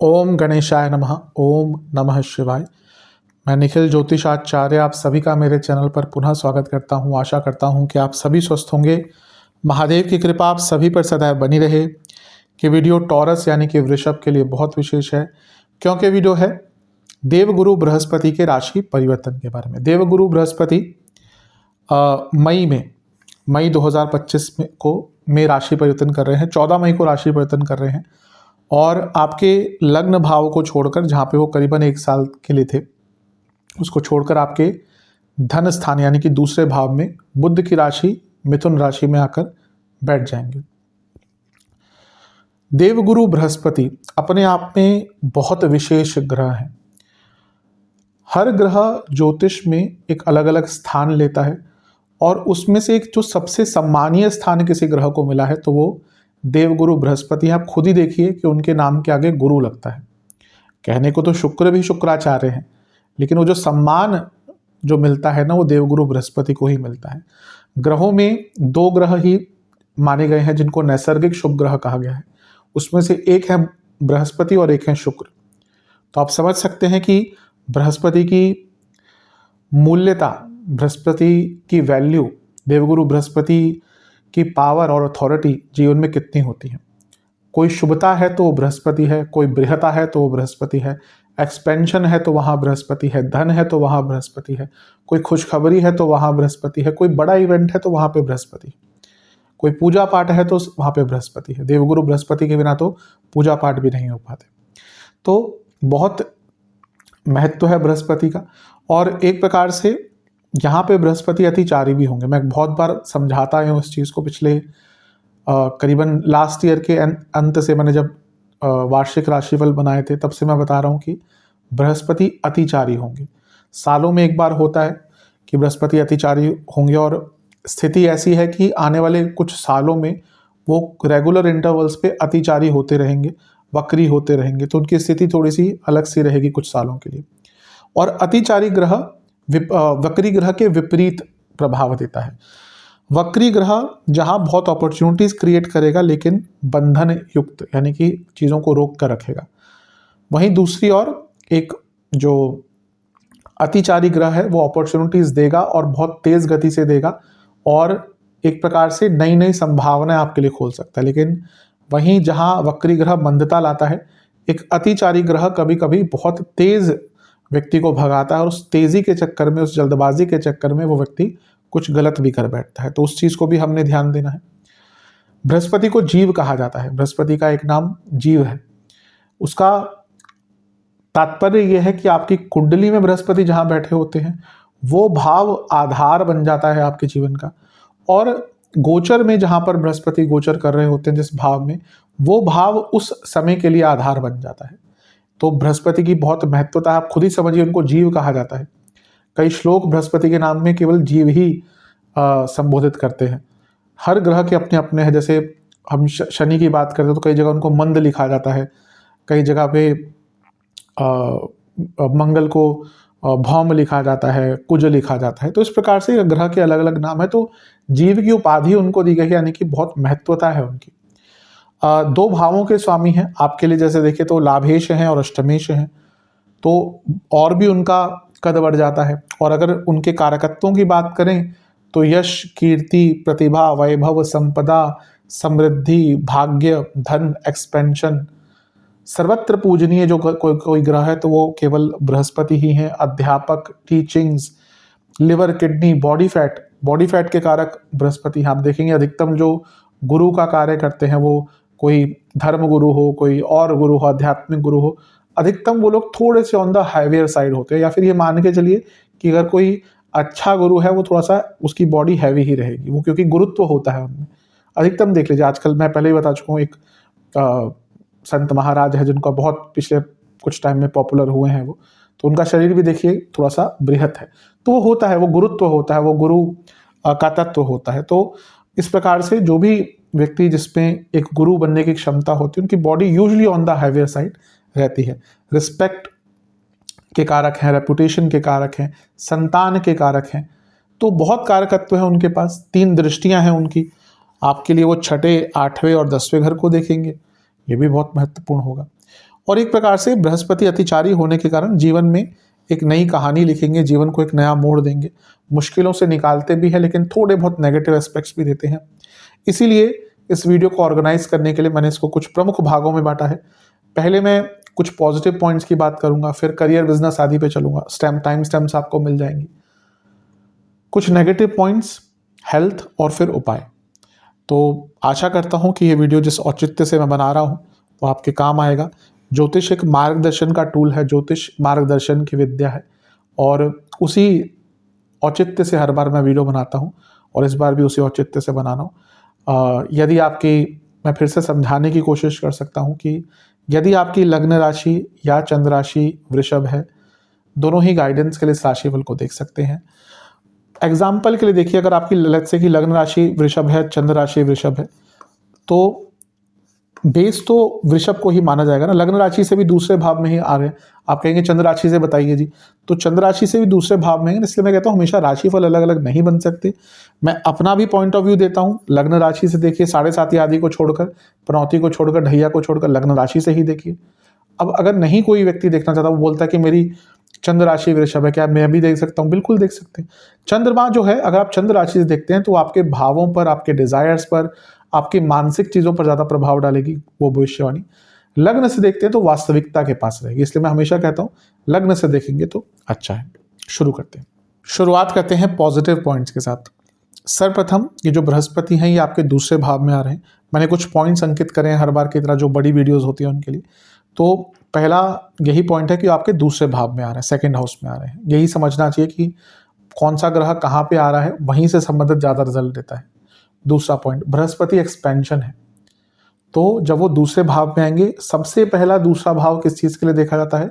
ओम गणेशाय नमः। ओम नमः शिवाय। मैं निखिल ज्योतिषाचार्य आप सभी का मेरे चैनल पर पुनः स्वागत करता हूं। आशा करता हूं कि आप सभी स्वस्थ होंगे। महादेव की कृपा आप सभी पर सदैव बनी रहे। कि वीडियो टॉरस यानी कि वृषभ के लिए बहुत विशेष है, क्योंकि वीडियो है देवगुरु बृहस्पति के राशि परिवर्तन के बारे में। देवगुरु बृहस्पति मई 2025 में राशि परिवर्तन कर रहे हैं। 14 मई को राशि परिवर्तन कर रहे हैं और आपके लग्न भाव को छोड़कर, जहाँ पे वो करीबन 1 साल के लिए थे, उसको छोड़कर आपके धन स्थान यानी कि दूसरे भाव में बुध की राशि मिथुन राशि में आकर बैठ जाएंगे। देवगुरु बृहस्पति अपने आप में बहुत विशेष ग्रह है। हर ग्रह ज्योतिष में एक अलग अलग स्थान लेता है और उसमें से एक जो सबसे सम्मानीय स्थान किसी ग्रह को मिला है तो वो देवगुरु बृहस्पति। आप खुद ही देखिए कि उनके नाम के आगे गुरु लगता है। कहने को तो शुक्र भी शुक्राचार्य हैं, लेकिन वो जो सम्मान जो मिलता है ना, वो देवगुरु बृहस्पति को ही मिलता है। ग्रहों में 2 ग्रह ही माने गए हैं जिनको नैसर्गिक शुभ ग्रह कहा गया है। उसमें से एक है बृहस्पति और एक है शुक्र। तो आप समझ सकते हैं कि बृहस्पति की मूल्यता, बृहस्पति की वैल्यू, देवगुरु बृहस्पति की पावर और अथॉरिटी जीवन में कितनी होती है। कोई शुभता है तो वो बृहस्पति है, कोई बृहता है तो वो बृहस्पति है, एक्सपेंशन है तो वहाँ बृहस्पति है, धन है तो वहाँ बृहस्पति है, कोई खुशखबरी है तो वहाँ बृहस्पति है, कोई बड़ा इवेंट है तो वहाँ पे बृहस्पति, कोई पूजा पाठ है तो वहाँ पे बृहस्पति है। देवगुरु बृहस्पति के बिना तो पूजा पाठ भी नहीं हो पाते। तो बहुत महत्व है बृहस्पति का। और एक प्रकार से यहाँ पे बृहस्पति अतिचारी भी होंगे। मैं बहुत बार समझाता हूँ इस चीज़ को। पिछले करीबन लास्ट ईयर के अंत से, मैंने जब वार्षिक राशिफल बनाए थे तब से मैं बता रहा हूँ कि बृहस्पति अतिचारी होंगे। सालों में एक बार होता है कि बृहस्पति अतिचारी होंगे और स्थिति ऐसी है कि आने वाले कुछ सालों में वो रेगुलर इंटरवल्स पे अतिचारी होते रहेंगे, वक्री होते रहेंगे। तो उनकी स्थिति थोड़ी सी अलग सी रहेगी कुछ सालों के लिए। और अतिचारी ग्रह वक्री ग्रह के विपरीत प्रभाव देता है। वक्री ग्रह जहां बहुत अपॉर्चुनिटीज क्रिएट करेगा लेकिन बंधन युक्त, यानी कि चीज़ों को रोक कर रखेगा। वहीं दूसरी ओर एक जो अतिचारी ग्रह है वो अपॉर्चुनिटीज देगा और बहुत तेज गति से देगा और एक प्रकार से नई नई संभावनाएं आपके लिए खोल सकता है। लेकिन वहीं जहां वक्री ग्रह मंदता लाता है, एक अतिचारी ग्रह कभी कभी बहुत तेज व्यक्ति को भगाता है और उस तेजी के चक्कर में, उस जल्दबाजी के चक्कर में वो व्यक्ति कुछ गलत भी कर बैठता है। तो उस चीज को भी हमने ध्यान देना है। बृहस्पति को जीव कहा जाता है। बृहस्पति का एक नाम जीव है। उसका तात्पर्य यह है कि आपकी कुंडली में बृहस्पति जहां बैठे होते हैं वो भाव आधार बन जाता है आपके जीवन का। और गोचर में जहां पर बृहस्पति गोचर कर रहे होते हैं जिस भाव में, वो भाव उस समय के लिए आधार बन जाता है। तो बृहस्पति की बहुत महत्वता है। आप खुद ही समझिए, उनको जीव कहा जाता है। कई श्लोक बृहस्पति के नाम में केवल जीव ही संबोधित करते हैं। हर ग्रह के अपने अपने हैं। जैसे हम शनि की बात करते हैं तो कई जगह उनको मंद लिखा जाता है, कई जगह पे मंगल को भौम लिखा जाता है, कुज लिखा जाता है। तो इस प्रकार से ग्रह के अलग अलग नाम है। तो जीव की उपाधि उनको दी गई है, यानी कि बहुत महत्वता है उनकी। 2 भावों के स्वामी हैं आपके लिए। जैसे देखें तो लाभेश हैं और अष्टमेश हैं, तो और भी उनका कद बढ़ जाता है। और अगर उनके कारकत्वों की बात करें तो यश, कीर्ति, प्रतिभा, वैभव, संपदा, समृद्धि, भाग्य, धन, एक्सपेंशन, सर्वत्र पूजनीय जो कोई ग्रह है तो वो केवल बृहस्पति ही हैं। अध्यापक, teachings, liver, kidney, body fat के कारक बृहस्पति। आप देखेंगे अधिकतम जो गुरु का कार्य करते हैं, वो कोई धर्म गुरु हो, कोई और गुरु हो, आध्यात्मिक गुरु हो, अधिकतम वो लोग थोड़े से ऑन द हाईवेयर साइड होते हैं। या फिर ये मान के चलिए कि अगर कोई अच्छा गुरु है वो थोड़ा सा उसकी बॉडी हैवी ही रहेगी, वो क्योंकि गुरुत्व होता है उनमें। अधिकतम देख लीजिए, आजकल मैं पहले ही बता चुका हूँ, एक संत महाराज है जिनका बहुत पिछले कुछ टाइम में पॉपुलर हुए हैं वो, तो उनका शरीर भी देखिए थोड़ा सा बृहत है। तो वो होता है, वो गुरुत्व होता है, वो गुरु का तत्व होता है। तो इस प्रकार से जो भी व्यक्ति जिसमें एक गुरु बनने की क्षमता होती है, उनकी body usually on the heavier side रहती है। रिस्पेक्ट के कारक हैं, रेपुटेशन के कारक हैं, संतान के कारक हैं। तो बहुत कारकत्व है उनके पास। 3 दृष्टियां हैं उनकी। आपके लिए वो छठे, आठवें और 10वें घर को देखेंगे, ये भी बहुत महत्वपूर्ण होगा। और एक प्रकार से बृहस्पति अतिचारी होने के कारण जीवन में एक नई कहानी लिखेंगे, जीवन को एक नया मोड़ देंगे। मुश्किलों से निकालते भी हैं, लेकिन थोड़े बहुत नेगेटिव एस्पेक्ट्स भी देते हैं। इसीलिए इस वीडियो को ऑर्गेनाइज करने के लिए मैंने इसको कुछ प्रमुख भागों में बांटा है। पहले मैं कुछ पॉजिटिव पॉइंट्स की बात करूंगा, फिर करियर, बिजनेस आदि पे चलूंगा। टाइम स्टैम्प्स आपको मिल जाएंगी। कुछ नेगेटिव पॉइंट्स, हेल्थ और फिर उपाय। तो आशा करता हूं कि ये वीडियो जिस औचित्य से मैं बना रहा हूं वो आपके काम आएगा। ज्योतिष एक मार्गदर्शन का टूल है, ज्योतिष मार्गदर्शन की विद्या है, और उसी औचित्य से हर बार मैं वीडियो बनाता हूं, और इस बार भी उसी औचित्य से बना रहा हूं। यदि आपकी, मैं फिर से समझाने की कोशिश कर सकता हूं कि यदि आपकी लग्न राशि या चंद्र राशि वृषभ है, दोनों ही गाइडेंस के लिए इस राशिफल को देख सकते हैं। एग्जाम्पल के लिए देखिए, अगर आपकी लगता कि लग्न राशि वृषभ है, चंद्र राशि वृषभ है, तो बेस तो वृषभ को ही माना जाएगा ना। लग्न राशि से भी दूसरे भाव में ही आ रहे हैं। आप कहेंगे चंद्र राशि से बताइए जी, तो चंद्र राशि से भी दूसरे भाव में है, इसलिए मैं कहता हूँ हमेशा राशिफल अलग अलग नहीं बन सकते। मैं अपना भी पॉइंट ऑफ व्यू देता हूँ। लग्न राशि से देखिए, 7.5 आदि को छोड़कर, पनौती को छोड़कर, ढैया को छोड़कर लग्न राशि से ही देखिए। अब अगर नहीं कोई व्यक्ति देखना चाहता, वो बोलता है कि मेरी चंद्र राशि वृषभ है, क्या मैं भी देख सकता हूँ? बिल्कुल देख सकते हैं। चंद्रमा जो है, अगर आप चंद्र राशि से देखते हैं तो आपके भावों पर, आपके डिजायर्स पर, आपकी मानसिक चीजों पर ज्यादा प्रभाव डालेगी वो भविष्यवाणी। लग्न से देखते हैं तो वास्तविकता के पास रहेगी, इसलिए मैं हमेशा कहता हूं लग्न से देखेंगे तो अच्छा है। शुरू करते हैं। शुरुआत करते हैं पॉजिटिव पॉइंट्स के साथ। सर्वप्रथम, ये जो बृहस्पति हैं ये आपके दूसरे भाव में आ रहे हैं। मैंने कुछ पॉइंट्स अंकित करे हैं हर बार की तरह, जो बड़ी वीडियोस होती है उनके लिए। तो पहला यही पॉइंट है कि आपके दूसरे भाव में आ रहे हैं, सेकंड हाउस में आ रहे हैं। यही समझना चाहिए कि कौन सा ग्रह कहाँ पे आ रहा है, वहीं से संबंधित ज्यादा रिजल्ट देता है। दूसरा पॉइंट, बृहस्पति एक्सपेंशन है, तो जब वो दूसरे भाव में आएंगे, सबसे पहला दूसरा भाव किस चीज के लिए देखा जाता है?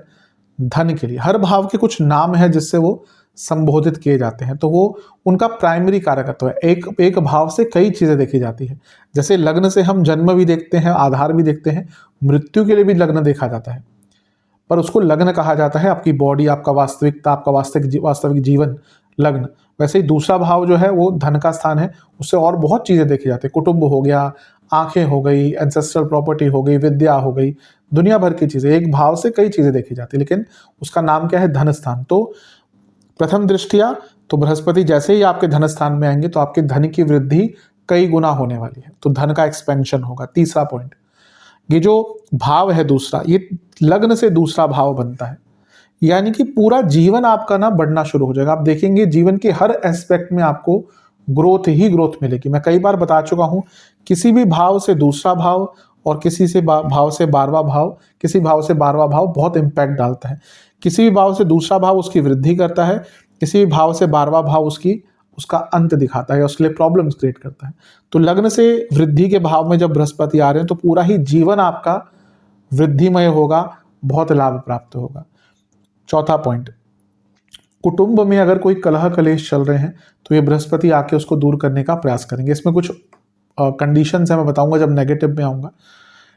धन के लिए। हर भाव के कुछ नाम है जिससे वो संबोधित किए जाते हैं, तो वो उनका प्राइमरी कारकत्व है। एक भाव से कई चीजें देखी जाती है। जैसे लग्न से हम जन्म भी देखते हैं, आधार भी देखते हैं, मृत्यु के लिए भी लग्न देखा जाता है, पर उसको लग्न कहा जाता है। आपकी बॉडी, आपका वास्तविकता, आपका वास्तविक जीवन लग्न। वैसे ही दूसरा भाव जो है वो धन का स्थान है, उससे और बहुत चीजें देखी जाती है। कुटुंब हो गया, आंखें हो गई, एंसेस्ट्रल प्रॉपर्टी हो गई, विद्या हो गई, दुनिया भर की चीजें। एक भाव से कई चीजें देखी जाती है, लेकिन उसका नाम क्या है? धन स्थान। तो प्रथम दृष्टिया तो बृहस्पति जैसे ही आपके धन स्थान में आएंगे तो आपके धन की वृद्धि कई गुना होने वाली है, तो धन का एक्सपेंशन होगा। तीसरा पॉइंट, ये जो भाव है दूसरा, ये लग्न से दूसरा भाव बनता है, यानी कि पूरा जीवन आपका ना बढ़ना शुरू हो जाएगा। आप देखेंगे जीवन के हर एस्पेक्ट में आपको ग्रोथ ही ग्रोथ मिलेगी। मैं कई बार बता चुका हूं, किसी भी भाव से दूसरा भाव और किसी से भाव से 12वां भाव, किसी भाव से 12वां भाव बहुत इंपैक्ट डालता है। किसी भी भाव से दूसरा भाव उसकी वृद्धि करता है, किसी भी भाव से 12वां भाव उसका अंत दिखाता है, उसके लिए प्रॉब्लम्स क्रिएट करता है। तो लग्न से वृद्धि के भाव में जब बृहस्पति आ रहे हैं तो पूरा ही जीवन आपका वृद्धिमय होगा, बहुत लाभ प्राप्त होगा। चौथा पॉइंट, कुटुंब में अगर कोई कलह कलेश चल रहे हैं तो ये बृहस्पति आके उसको दूर करने का प्रयास करेंगे। इसमें कुछ कंडीशंस है, मैं बताऊंगा जब नेगेटिव में आऊंगा।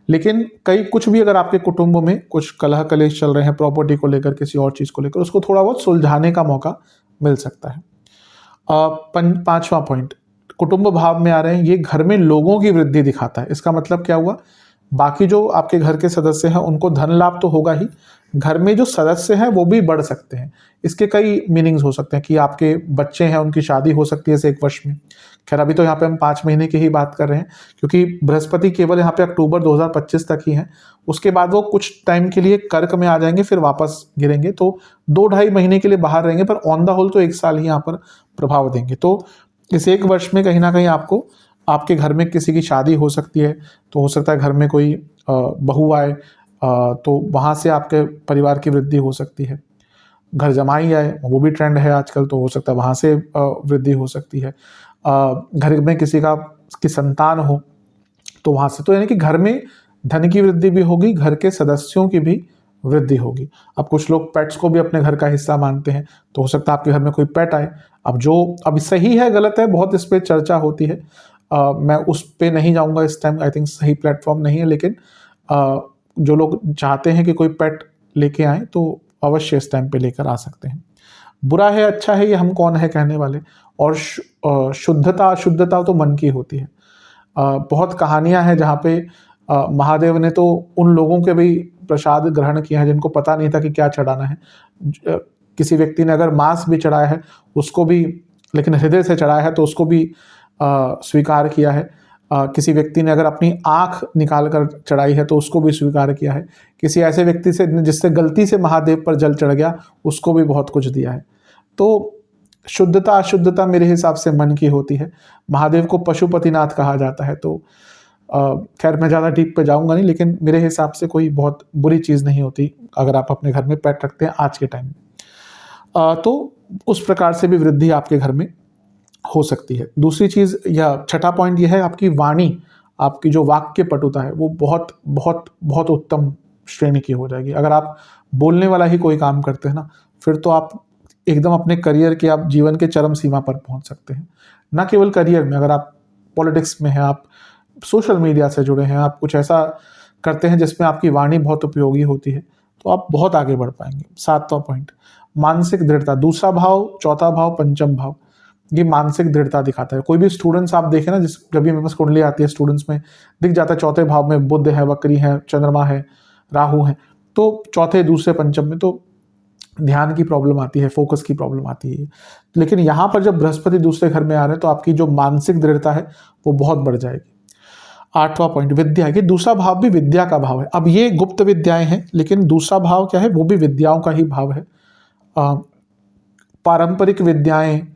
लेकिन कुछ भी अगर आपके कुटुंब में कुछ कलह कलेश चल रहे हैं, प्रॉपर्टी को लेकर, किसी और चीज को लेकर, उसको थोड़ा बहुत सुलझाने का मौका मिल सकता है। पांचवा पॉइंट, कुटुंब भाव में आ रहे हैं, ये घर में लोगों की वृद्धि दिखाता है। इसका मतलब क्या हुआ? बाकी जो आपके घर के सदस्य हैं उनको धन लाभ तो होगा ही, घर में जो सदस्य हैं वो भी बढ़ सकते हैं। इसके कई मीनिंग्स हो सकते हैं कि आपके बच्चे हैं, उनकी शादी हो सकती है इस 1 वर्ष में। खैर अभी तो यहाँ पे हम 5 महीने की ही बात कर रहे हैं, क्योंकि बृहस्पति केवल यहाँ पे अक्टूबर 2025 तक ही है। उसके बाद वो कुछ टाइम के लिए कर्क में आ जाएंगे, फिर वापस गिरेंगे, तो 2-2.5 महीने के लिए बाहर रहेंगे, पर ऑन द होल तो 1 साल ही यहाँ पर प्रभाव देंगे। तो इस 1 वर्ष में कहीं ना कहीं आपको आपके घर में किसी की शादी हो सकती है, तो हो सकता है घर में कोई बहू आए, तो वहाँ से आपके परिवार की वृद्धि हो सकती है। घर जमाई आए, वो भी ट्रेंड है आजकल, तो हो सकता है वहाँ से वृद्धि हो सकती है। घर में किसी की संतान हो तो वहाँ से, तो यानी कि घर में धन की वृद्धि भी होगी, घर के सदस्यों की भी वृद्धि होगी। अब कुछ लोग पेट्स को भी अपने घर का हिस्सा मानते हैं, तो हो सकता है आपके घर में कोई पेट आए। अब सही है गलत है, बहुत इस पर चर्चा होती है। मैं उस पे नहीं जाऊंगा इस टाइम, आई थिंक सही प्लेटफॉर्म नहीं है। लेकिन जो लोग चाहते हैं कि कोई पेट लेके आए तो अवश्य इस टाइम पे लेकर आ सकते हैं। बुरा है अच्छा है ये हम कौन है कहने वाले। और शुद्धता अशुद्धता तो मन की होती है। बहुत कहानियाँ हैं जहाँ पे महादेव ने तो उन लोगों के भी प्रसाद ग्रहण किया है जिनको पता नहीं था कि क्या चढ़ाना है। किसी व्यक्ति ने अगर मांस भी चढ़ाया है उसको भी, लेकिन हृदय से चढ़ाया है तो उसको भी स्वीकार किया है। किसी व्यक्ति ने अगर अपनी आँख निकाल कर चढ़ाई है तो उसको भी स्वीकार किया है। किसी ऐसे व्यक्ति से जिससे गलती से महादेव पर जल चढ़ गया उसको भी बहुत कुछ दिया है। तो शुद्धता अशुद्धता मेरे हिसाब से मन की होती है। महादेव को पशुपतिनाथ कहा जाता है, तो खैर मैं ज़्यादा डीप पे जाऊंगा नहीं, लेकिन मेरे हिसाब से कोई बहुत बुरी चीज़ नहीं होती अगर आप अपने घर में पेट रखते हैं आज के टाइम में। तो उस प्रकार से भी वृद्धि आपके घर में हो सकती है। दूसरी चीज़ या छठा पॉइंट यह है, आपकी वाणी, आपकी जो वाक्य पटुता है वो बहुत बहुत बहुत उत्तम श्रेणी की हो जाएगी। अगर आप बोलने वाला ही कोई काम करते हैं ना, फिर तो आप एकदम अपने करियर के, आप जीवन के चरम सीमा पर पहुंच सकते हैं। ना केवल करियर में, अगर आप पॉलिटिक्स में हैं, आप सोशल मीडिया से जुड़े हैं, आप कुछ ऐसा करते हैं जिसमें आपकी वाणी बहुत उपयोगी होती है, तो आप बहुत आगे बढ़ पाएंगे। सातवां पॉइंट, मानसिक दृढ़ता। दूसरा भाव, चौथा भाव, पंचम भाव, ये मानसिक दृढ़ता दिखाता है। कोई भी स्टूडेंट्स आप देखें ना, जब भी मेरे पास कुंडली आती है स्टूडेंट्स में दिख जाता है चौथे भाव में बुध है, वक्री है, चंद्रमा है, राहु है, तो चौथे, दूसरे, पंचम में तो ध्यान की प्रॉब्लम आती है, फोकस की प्रॉब्लम आती है। लेकिन यहाँ पर जब बृहस्पति दूसरे घर में आ रहे हैं तो आपकी जो मानसिक दृढ़ता है वो बहुत बढ़ जाएगी। आठवां पॉइंट, विद्या। ये दूसरा भाव भी विद्या का भाव है। अब ये गुप्त विद्याएं हैं, लेकिन दूसरा भाव क्या है, वो भी विद्याओं का ही भाव है। पारंपरिक विद्याएं,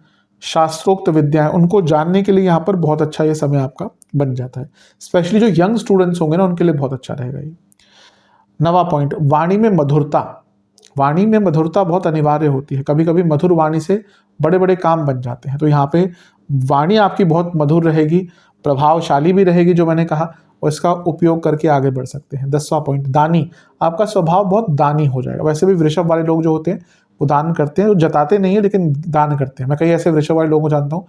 शास्त्रोक्त विद्याएं, उनको जानने के लिए यहाँ पर बहुत अच्छा ये समय आपका बन जाता है। स्पेशली जो यंग स्टूडेंट्स होंगे ना, उनके लिए बहुत अच्छा रहेगा ये। नवा पॉइंट, वाणी में मधुरता। वाणी में मधुरता बहुत अनिवार्य होती है। कभी कभी मधुर वाणी से बड़े बड़े काम बन जाते हैं, तो यहाँ पे वाणी आपकी बहुत मधुर रहेगी, प्रभावशाली भी रहेगी जो मैंने कहा, और इसका उपयोग करके आगे बढ़ सकते हैं। 10वां पॉइंट, दानी। आपका स्वभाव बहुत दानी हो जाएगा। वैसे भी वृषभ वाले लोग जो होते हैं वो दान करते हैं, वो जताते नहीं है लेकिन दान करते हैं। मैं कई ऐसे वृषभ वाले लोगों को जानता हूँ,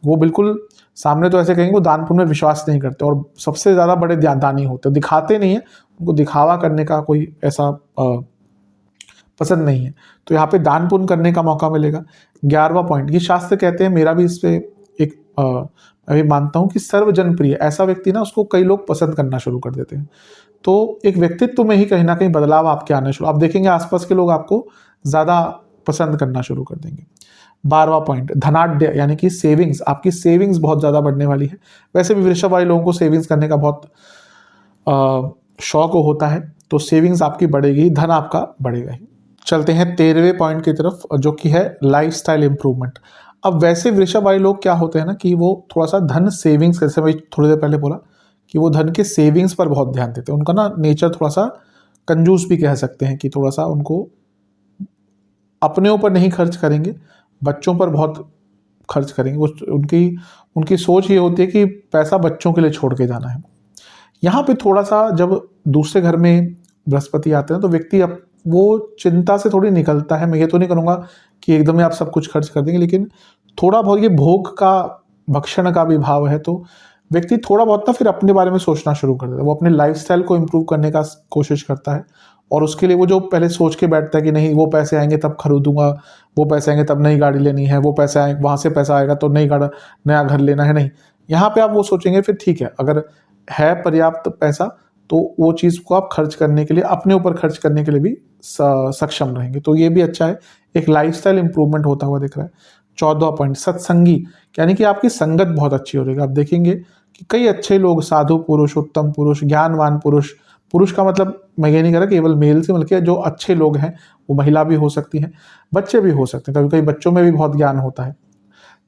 वो बिल्कुल सामने तो ऐसे कहेंगे वो दान पुण्य में विश्वास नहीं करते और सबसे ज़्यादा बड़े दानी होते हैं। दिखाते नहीं है, उनको दिखावा करने का कोई ऐसा पसंद नहीं है, तो यहाँ पे दान पुण्य करने का मौका मिलेगा। 11वां पॉइंट, ये शास्त्र कहते हैं, मेरा भी इस पे एक मैं भी मानता हूँ कि सर्वजन प्रिय। ऐसा व्यक्ति ना, उसको कई लोग पसंद करना शुरू कर देते हैं, तो एक व्यक्तित्व में ही कहीं ना कहीं बदलाव आपके आने शुरू, आप देखेंगे आसपास के लोग आपको ज़्यादा पसंद करना शुरू कर देंगे। 12वां पॉइंट, धनाढ्य, यानी कि सेविंग्स। आपकी सेविंग्स बहुत ज़्यादा बढ़ने वाली है। वैसे भी वृषभ वाले लोगों को सेविंग्स करने का बहुत शौक होता है, तो सेविंग्स आपकी बढ़ेगी, धन आपका बढ़ेगा ही। चलते हैं 13वें पॉइंट की तरफ, जो कि है लाइफस्टाइल इंप्रूवमेंट। अब वैसे वृषभ वाले लोग क्या होते हैं ना, कि वो थोड़ा सा धन सेविंग्स, जैसे मैं थोड़ी देर पहले बोला कि वो धन के सेविंग्स पर बहुत ध्यान देते हैं। उनका ना नेचर थोड़ा सा कंजूस भी कह सकते हैं, कि थोड़ा सा उनको अपने ऊपर नहीं खर्च करेंगे, बच्चों पर बहुत खर्च करेंगे। वो उनकी सोच ये होती है कि पैसा बच्चों के लिए छोड़ के जाना है। यहाँ पे थोड़ा सा जब दूसरे घर में बृहस्पति आते हैं तो व्यक्ति अब वो चिंता से थोड़ी निकलता है। मैं ये तो नहीं करूँगा कि एकदम ही आप सब कुछ खर्च कर देंगे, लेकिन थोड़ा बहुत ये भोग का, भक्षण का भी भाव है, तो व्यक्ति थोड़ा बहुत ना फिर अपने बारे में सोचना शुरू कर देता है। वो अपने लाइफस्टाइल को इम्प्रूव करने का कोशिश करता है, और उसके लिए वो जो पहले सोच के बैठता है कि नहीं वो पैसे आएंगे तब खरीदूंगा, वो पैसे आएंगे तब नई गाड़ी लेनी है, वो पैसे आएंगे, वहाँ से पैसा आएगा तो नया घर लेना है, नहीं, यहाँ पे आप वो सोचेंगे फिर ठीक है, अगर है पर्याप्त पैसा तो वो चीज़ को आप खर्च करने के लिए, अपने ऊपर खर्च करने के लिए भी सक्षम रहेंगे। तो ये भी अच्छा है, एक लाइफस्टाइल इंप्रूवमेंट होता हुआ दिख रहा है। 14वां पॉइंट, सत्संगी, यानी कि आपकी संगत बहुत अच्छी हो जाएगी। आप देखेंगे कि कई अच्छे लोग, साधु पुरुष, उत्तम पुरुष, ज्ञानवान पुरुष, पुरुष का मतलब मैं ये नहीं कह रहा केवल मेल से, बल्कि जो अच्छे लोग हैं वो महिला भी हो सकती हैं, बच्चे भी हो सकते हैं। कभी कभी बच्चों में भी बहुत ज्ञान होता है,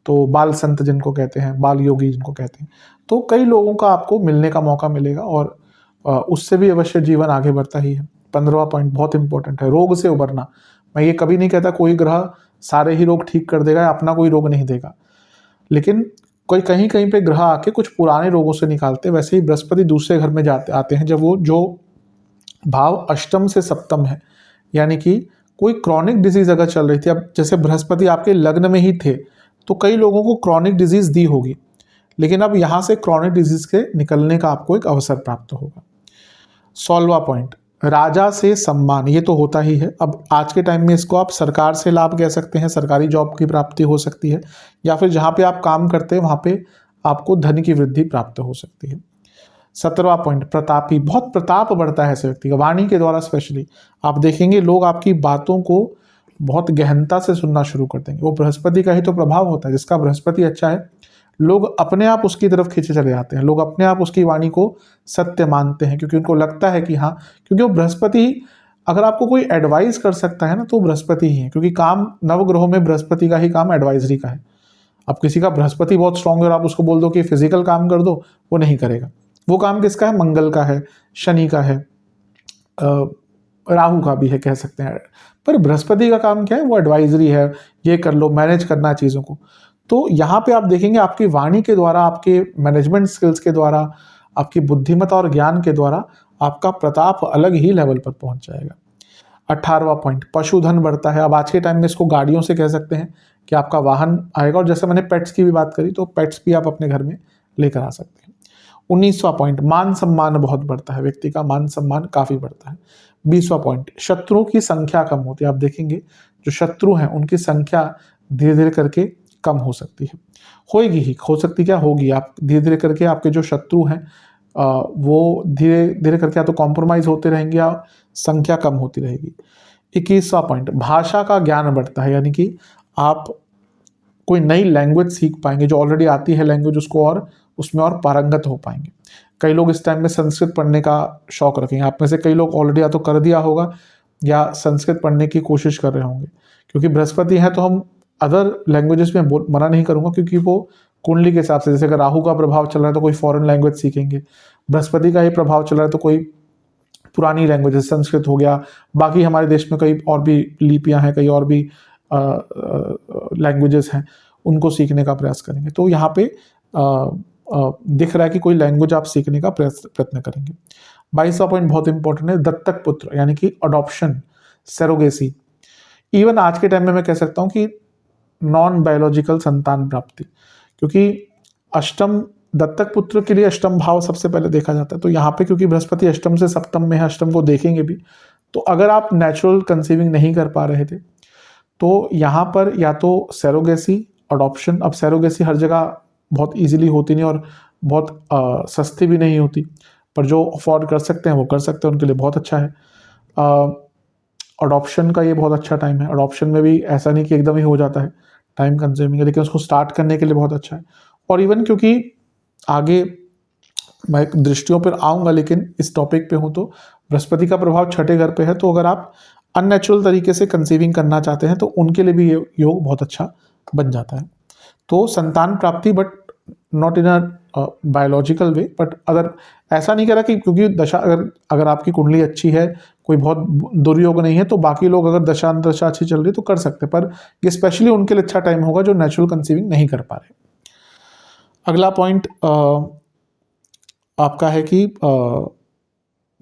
तो बाल संत जिनको कहते हैं, बाल योगी जिनको कहते हैं, तो कई लोगों का आपको मिलने का मौका मिलेगा, और उससे भी अवश्य जीवन आगे बढ़ता ही है। 15वां पॉइंट बहुत इंपॉर्टेंट है, रोग से उबरना। मैं ये कभी नहीं कहता कोई ग्रह सारे ही रोग ठीक कर देगा या अपना कोई रोग नहीं देगा, लेकिन कोई कहीं कहीं पे ग्रह आके कुछ पुराने रोगों से निकालते हैं। वैसे ही बृहस्पति दूसरे घर में आते हैं जब वो जो भाव अष्टम से सप्तम है, यानी कि कोई क्रॉनिक डिजीज अगर चल रही थी, अब जैसे बृहस्पति आपके लग्न में ही थे तो कई लोगों को क्रॉनिक डिजीज दी होगी, लेकिन अब यहाँ से क्रॉनिक डिजीज के निकलने का आपको एक अवसर प्राप्त होगा। 16वां पॉइंट, राजा से सम्मान, ये तो होता ही है। अब आज के टाइम में इसको आप सरकार से लाभ कह सकते हैं, सरकारी जॉब की प्राप्ति हो सकती है, या फिर जहाँ पे आप काम करते हैं वहाँ पे आपको धन की वृद्धि प्राप्त हो सकती है। 17वां पॉइंट, प्रतापी, बहुत प्रताप बढ़ता है ऐसे व्यक्ति का, वाणी के द्वारा स्पेशली आप देखेंगे लोग आपकी बातों को बहुत गहनता से सुनना शुरू कर देंगे। वो बृहस्पति का ही तो प्रभाव होता है, जिसका बृहस्पति अच्छा है लोग अपने आप उसकी तरफ खींचे चले जाते हैं, लोग अपने आप उसकी वाणी को सत्य मानते हैं, क्योंकि उनको लगता है कि हाँ, क्योंकि वो बृहस्पति अगर आपको कोई एडवाइस कर सकता है ना तो बृहस्पति ही है, क्योंकि काम नवग्रहों में बृहस्पति का ही काम एडवाइजरी का है। अब किसी का बृहस्पति बहुत स्ट्रांग है और आप उसको बोल दो कि फिजिकल काम कर दो, वो नहीं करेगा। वो काम किसका है? मंगल का है, शनि का है, राहु का भी है कह सकते हैं। पर बृहस्पति का काम क्या है? वो एडवाइजरी है, ये कर लो, मैनेज करना है चीज़ों को। तो यहाँ पे आप देखेंगे आपकी वाणी के द्वारा, आपके मैनेजमेंट स्किल्स के द्वारा, आपकी बुद्धिमत्ता और ज्ञान के द्वारा आपका प्रताप अलग ही लेवल पर पहुंच जाएगा। 18वां पॉइंट, पशुधन बढ़ता है। अब आज के टाइम में इसको गाड़ियों से कह सकते हैं कि आपका वाहन आएगा, और जैसे मैंने पेट्स की भी बात करी तो पेट्स भी आप अपने घर में लेकर आ सकते हैं। 19वां पॉइंट, मान सम्मान बहुत बढ़ता है, व्यक्ति का मान सम्मान काफी बढ़ता है। 20वां पॉइंट, शत्रुओं की संख्या कम होती है। आप देखेंगे जो शत्रु हैं उनकी संख्या धीरे धीरे करके कम हो सकती है, होएगी ही, हो सकती क्या होगी, आप धीरे धीरे करके आपके जो शत्रु हैं वो धीरे धीरे करके या तो कॉम्प्रोमाइज होते रहेंगे या संख्या कम होती रहेगी। 21वां पॉइंट, भाषा का ज्ञान बढ़ता है, यानी कि आप कोई नई लैंग्वेज सीख पाएंगे, जो ऑलरेडी आती है लैंग्वेज उसको और उसमें और पारंगत हो पाएंगे। कई लोग इस टाइम में संस्कृत पढ़ने का शौक रखेंगे, आप में से कई लोग ऑलरेडी या तो कर दिया होगा या संस्कृत पढ़ने की कोशिश कर रहे होंगे, क्योंकि बृहस्पति है तो हम अदर लैंग्वेजेस में मना नहीं करूंगा, क्योंकि वो कुंडली के हिसाब से, जैसे अगर राहु का प्रभाव चल रहा है तो कोई फॉरेन लैंग्वेज सीखेंगे, बृहस्पति का ही प्रभाव चल रहा है तो कोई पुरानी लैंग्वेज, संस्कृत हो गया, बाकी हमारे देश में कई और भी लिपियां हैं, कई और भी लैंग्वेजेस हैं, उनको सीखने का प्रयास करेंगे। तो यहाँ पे दिख रहा है कि कोई लैंग्वेज आप सीखने का प्रयत्न करेंगे। 22वां पॉइंट बहुत इंपॉर्टेंट है, दत्तक पुत्र, यानी कि अडॉप्शन, सेरोगेसी। इवन आज के टाइम में मैं कह सकता हूँ कि नॉन बायोलॉजिकल संतान प्राप्ति, क्योंकि अष्टम दत्तक पुत्र के लिए अष्टम भाव सबसे पहले देखा जाता है। तो यहाँ पे क्योंकि बृहस्पति अष्टम से सप्तम में है, अष्टम को देखेंगे भी, तो अगर आप नेचुरल कंसीविंग नहीं कर पा रहे थे तो यहाँ पर या तो सेरोगेसी, अडॉप्शन। अब सेरोगेसी हर जगह बहुत इजीली होती नहीं और बहुत सस्ती भी नहीं होती, पर जो अफोर्ड कर सकते हैं वो कर सकते हैं, उनके लिए बहुत अच्छा है। अडॉप्शन का ये बहुत अच्छा टाइम है। अडॉप्शन में भी ऐसा नहीं कि एकदम ही हो जाता है, टाइम कंज्यूमिंग है, लेकिन उसको स्टार्ट करने के लिए बहुत अच्छा है। और इवन क्योंकि आगे मैं दृष्टियों पर आऊँगा, लेकिन इस टॉपिक पे हूँ तो बृहस्पति का प्रभाव छठे घर पे है, तो अगर आप अननेचुरल तरीके से कंसीविंग करना चाहते हैं तो उनके लिए भी ये योग बहुत अच्छा बन जाता है। तो संतान प्राप्ति, but not in a biological way, but अगर ऐसा नहीं करा कि क्योंकि दशा अगर आपकी कुंडली अच्छी है, कोई बहुत दुर्योग नहीं है, तो बाकी लोग अगर दशा दशा अच्छी चल रही तो कर सकते, पर ये स्पेशली उनके लिए अच्छा टाइम होगा जो नेचुरल कंसीविंग नहीं कर पा रहे। अगला पॉइंट आपका है कि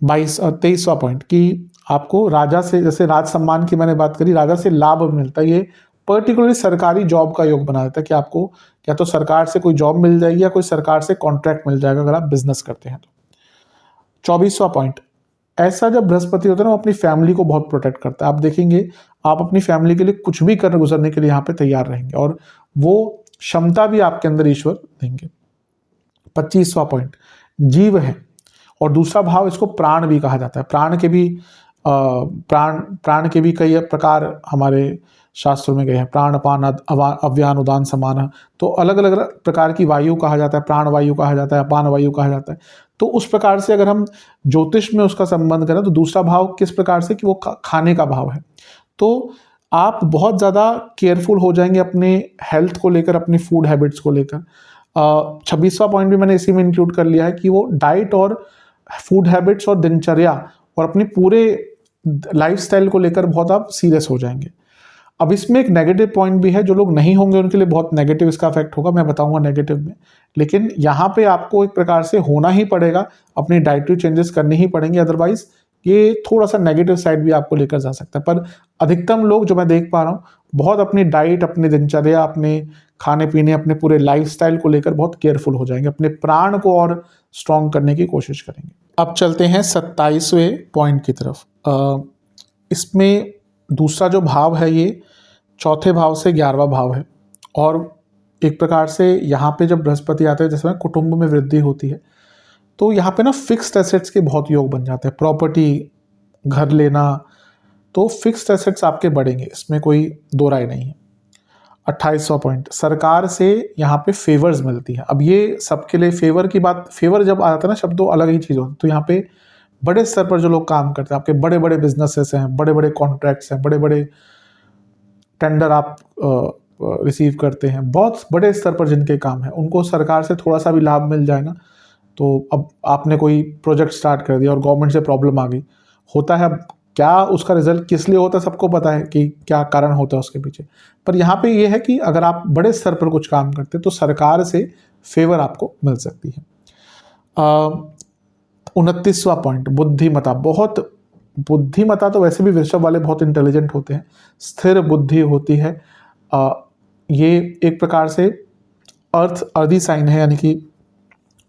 23वां पॉइंट कि आपको राजा से, जैसे राज सम्मान की मैंने बात करी, राजा से लाभ मिलता है। ये पर्टिकुलरली सरकारी जॉब का योग बना देता है कि आपको या तो सरकार से कोई जॉब मिल जाएगी या कोई सरकार से कॉन्ट्रैक्ट मिल जाएगा अगर आप बिजनेस करते हैं तो। 24वां पॉइंट, ऐसा जब बृहस्पति होता है ना, वो अपनी फैमिली को बहुत प्रोटेक्ट करता है। आप देखेंगे आप अपनी फैमिली के लिए कुछ भी कर गुजरने के लिए यहाँ पे तैयार रहेंगे, और वो क्षमता भी आपके अंदर ईश्वर देंगे। 25वां पॉइंट, जीव है, और दूसरा भाव इसको प्राण भी कहा जाता है। प्राण के भी कई प्रकार हमारे शास्त्रों में गए हैं, प्राण, अपान, अव्यान, उदान, समान। तो अलग अलग प्रकार की वायु कहा जाता है, प्राण वायु कहा जाता है, अपान वायु कहा जाता है। तो उस प्रकार से अगर हम ज्योतिष में उसका संबंध करें तो दूसरा भाव किस प्रकार से कि वो खाने का भाव है। तो आप बहुत ज़्यादा केयरफुल हो जाएंगे अपने हेल्थ को लेकर, अपनी फूड हैबिट्स को लेकर। 26वां पॉइंट भी मैंने इसी में इंक्लूड कर लिया है कि वो डाइट और फूड हैबिट्स और दिनचर्या और अपने पूरे लाइफस्टाइल को लेकर बहुत आप सीरियस हो जाएंगे। अब इसमें एक नेगेटिव पॉइंट भी है, जो लोग नहीं होंगे उनके लिए बहुत नेगेटिव इसका इफेक्ट होगा, मैं बताऊंगा नेगेटिव में। लेकिन यहाँ पे आपको एक प्रकार से होना ही पड़ेगा, अपनी डाइटरी चेंजेस करनी ही पड़ेंगे, अदरवाइज ये थोड़ा सा नेगेटिव साइड भी आपको लेकर जा सकता है। पर अधिकतम लोग जो मैं देख पा रहा हूँ बहुत अपनी डाइट, अपनी दिनचर्या, अपने खाने पीने, अपने पूरे लाइफस्टाइल को लेकर बहुत केयरफुल हो जाएंगे, अपने प्राण को और स्ट्रॉन्ग करने की कोशिश करेंगे। अब चलते हैं 27वें पॉइंट की तरफ। इसमें दूसरा जो भाव है ये चौथे भाव से 11वां भाव है, और एक प्रकार से यहाँ पे जब बृहस्पति आते हैं, जैसे कुटुंब में वृद्धि होती है, तो यहाँ पे ना फिक्स्ड एसेट्स के बहुत योग बन जाते हैं, प्रॉपर्टी, घर लेना, तो फिक्स्ड एसेट्स आपके बढ़ेंगे, इसमें कोई दो राय नहीं है। 28वां पॉइंट, सरकार से यहाँ पे फेवर्स मिलती है। अब ये सबके लिए फेवर की बात, फेवर जब आता है ना शब्द, तो अलग ही चीज़ होती है। तो यहाँ पे बड़े स्तर पर जो लोग काम करते हैं, आपके बड़े बड़े बिजनेसेस हैं, बड़े बड़े कॉन्ट्रैक्ट्स हैं, बड़े बड़े टेंडर आप रिसीव करते हैं, बहुत बड़े स्तर पर जिनके काम है, उनको सरकार से थोड़ा सा भी लाभ मिल जाए ना, तो अब आपने कोई प्रोजेक्ट स्टार्ट कर दिया और गवर्नमेंट से प्रॉब्लम आ गई, होता है। अब क्या उसका रिजल्ट किस लिए होता है सबको पता है कि क्या कारण होता है उसके पीछे, पर यहाँ पे ये है कि अगर आप बड़े स्तर पर कुछ काम करते हैं तो सरकार से फेवर आपको मिल सकती है। 29वां पॉइंट, बुद्धिमता। बहुत बुद्धिमता तो वैसे भी वृषभ वाले बहुत इंटेलिजेंट होते हैं, स्थिर बुद्धि होती है। ये एक प्रकार से अर्दी साइन है, यानी कि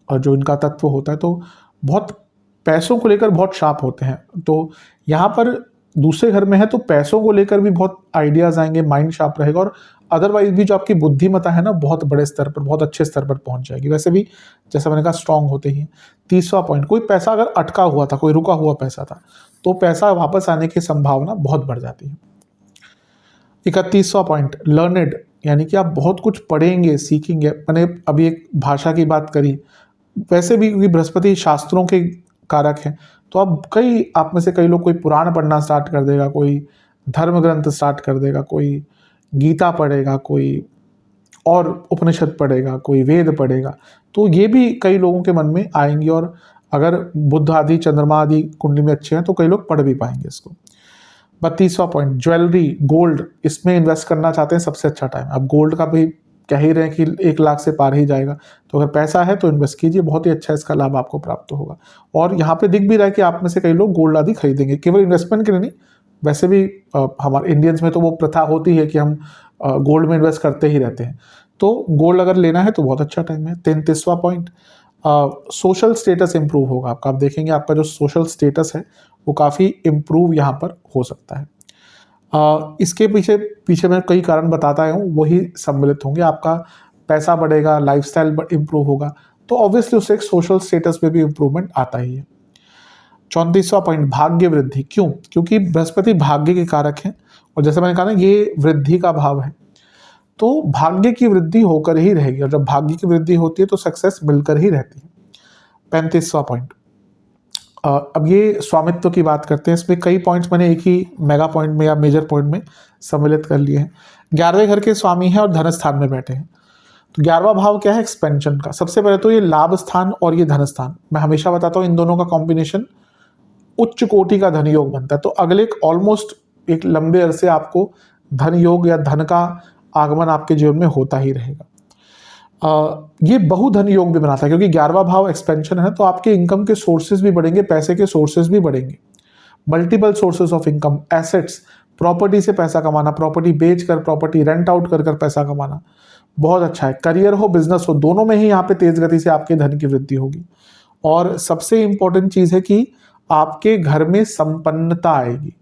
जो इनका तत्व होता है, तो बहुत पैसों को लेकर बहुत शार्प होते हैं। तो यहाँ पर दूसरे घर में है तो पैसों को लेकर भी बहुत आइडियाज आएंगे, माइंड शार्प रहेगा, और अदरवाइज भी जो आपकी बुद्धिमता है ना, बहुत बड़े स्तर पर, बहुत अच्छे स्तर पर पहुंच जाएगी। वैसे भी जैसा मैंने कहा स्ट्रांग होते ही। 30वां पॉइंट, कोई पैसा अगर अटका हुआ था, कोई रुका हुआ पैसा था, तो पैसा वापस आने की संभावना बहुत बढ़ जाती है। 31वां पॉइंट, लर्नेड, यानी कि आप बहुत कुछ पढ़ेंगे, सीखेंगे। मैंने अभी एक भाषा की बात करी, वैसे भी क्योंकि बृहस्पति शास्त्रों के कारक हैं, तो अब आप में से कई लोग कोई पुराण पढ़ना स्टार्ट कर देगा, कोई धर्म ग्रंथ स्टार्ट कर देगा, कोई गीता पढ़ेगा, कोई और उपनिषद पढ़ेगा, कोई वेद पढ़ेगा, तो ये भी कई लोगों के मन में आएंगी, और अगर बुध आदि, चंद्रमा आदि कुंडली में अच्छे हैं तो कई लोग पढ़ भी पाएंगे इसको। 32वां पॉइंट, ज्वेलरी, गोल्ड, इसमें इन्वेस्ट करना चाहते हैं, सबसे अच्छा टाइम। अब गोल्ड का भी कह ही रहे हैं कि 1 लाख से पार ही जाएगा, तो अगर पैसा है तो इन्वेस्ट कीजिए, बहुत ही अच्छा इसका लाभ आपको प्राप्त होगा। और यहाँ पे दिख भी रहा है कि आप में से कई लोग गोल्ड आदि खरीदेंगे, केवल इन्वेस्टमेंट के लिए नहीं, वैसे भी हमारे इंडियंस में तो वो प्रथा होती है कि हम गोल्ड में इन्वेस्ट करते ही रहते हैं, तो गोल्ड अगर लेना है तो बहुत अच्छा टाइम है। 33वां पॉइंट, सोशल स्टेटस इंप्रूव होगा आपका। आप देखेंगे आपका जो सोशल स्टेटस है वो काफ़ी इम्प्रूव यहाँ पर हो सकता है। इसके पीछे पीछे मैं कई कारण बताता हूँ, वही सम्मिलित होंगे। आपका पैसा बढ़ेगा, लाइफस्टाइल इम्प्रूव होगा, तो ऑब्वियसली उससे एक सोशल स्टेटस में भी इम्प्रूवमेंट आता ही है। 34वां पॉइंट, भाग्य वृद्धि। क्यों? क्योंकि बृहस्पति भाग्य के कारक हैं, और जैसे मैंने कहा ना, ये वृद्धि का भाव है, तो भाग्य की वृद्धि होकर ही रहेगी, और जब भाग्य की वृद्धि होती है तो सक्सेस मिलकर ही रहती है। 35वां पॉइंट, अब ये स्वामित्व की बात करते हैं। इसमें कई पॉइंट्स मैंने एक ही मेगा पॉइंट में या मेजर पॉइंट में सम्मिलित कर लिए हैं। 11वें घर के स्वामी हैं और धन स्थान में बैठे हैं, तो 11वां भाव क्या है? एक्सपेंशन का। सबसे पहले तो ये लाभ स्थान और ये धन स्थान, मैं हमेशा बताता हूँ, इन दोनों का कॉम्बिनेशन उच्च कोटि का धन योग बनता है। तो अगले ऑलमोस्ट एक लंबे अरसे आपको धन योग या धन का आगमन आपके जीवन में होता ही रहेगा। ये बहुधन योग भी बनाता है, क्योंकि 11वां भाव एक्सपेंशन है, तो आपके इनकम के सोर्सेज भी बढ़ेंगे, पैसे के सोर्सेज भी बढ़ेंगे। Multiple sources of income, assets, property से पैसा कमाना, प्रॉपर्टी बेचकर, प्रॉपर्टी रेंट आउट कर पैसा कमाना, बहुत अच्छा है। करियर हो, बिजनेस हो, दोनों में ही यहाँ पे तेज गति से आपके धन की वृद्धि होगी। और सबसे इंपॉर्टेंट चीज है कि आपके घर में संपन्नता आएगी।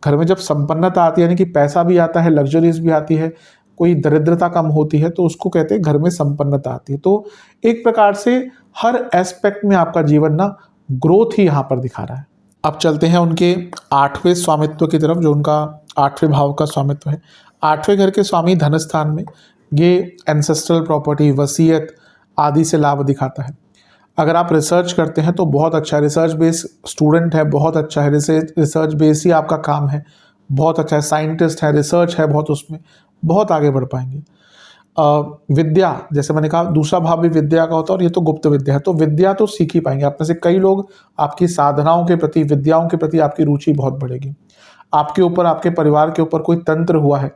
घर में जब संपन्नता आती है, यानी कि पैसा भी आता है, लग्जरीज भी आती है, कोई दरिद्रता कम होती है, तो उसको कहते हैं घर में संपन्नता आती है। तो एक प्रकार से हर एस्पेक्ट में आपका जीवन ना ग्रोथ ही यहाँ पर दिखा रहा है। अब चलते हैं उनके 8वें स्वामित्व की तरफ, जो उनका 8वें भाव का स्वामित्व है। 8वें घर के स्वामी धन स्थान में, ये एंसेस्ट्रल प्रॉपर्टी, वसीयत आदि से लाभ दिखाता है। अगर आप रिसर्च करते हैं तो बहुत अच्छा है, रिसर्च बेस स्टूडेंट है, बहुत अच्छा है, रिसर्च बेस ही आपका काम है, बहुत अच्छा है, साइंटिस्ट है, रिसर्च है बहुत, उसमें बहुत आगे बढ़ पाएंगे। विद्या, जैसे मैंने कहा दूसरा भाव भी विद्या का होता है, और ये तो गुप्त विद्या है, तो विद्या तो सीख ही पाएंगे। आप में से कई लोग, आपकी साधनाओं के प्रति, विद्याओं के प्रति आपकी रुचि बहुत बढ़ेगी। आपके ऊपर, आपके परिवार के ऊपर कोई तंत्र हुआ है,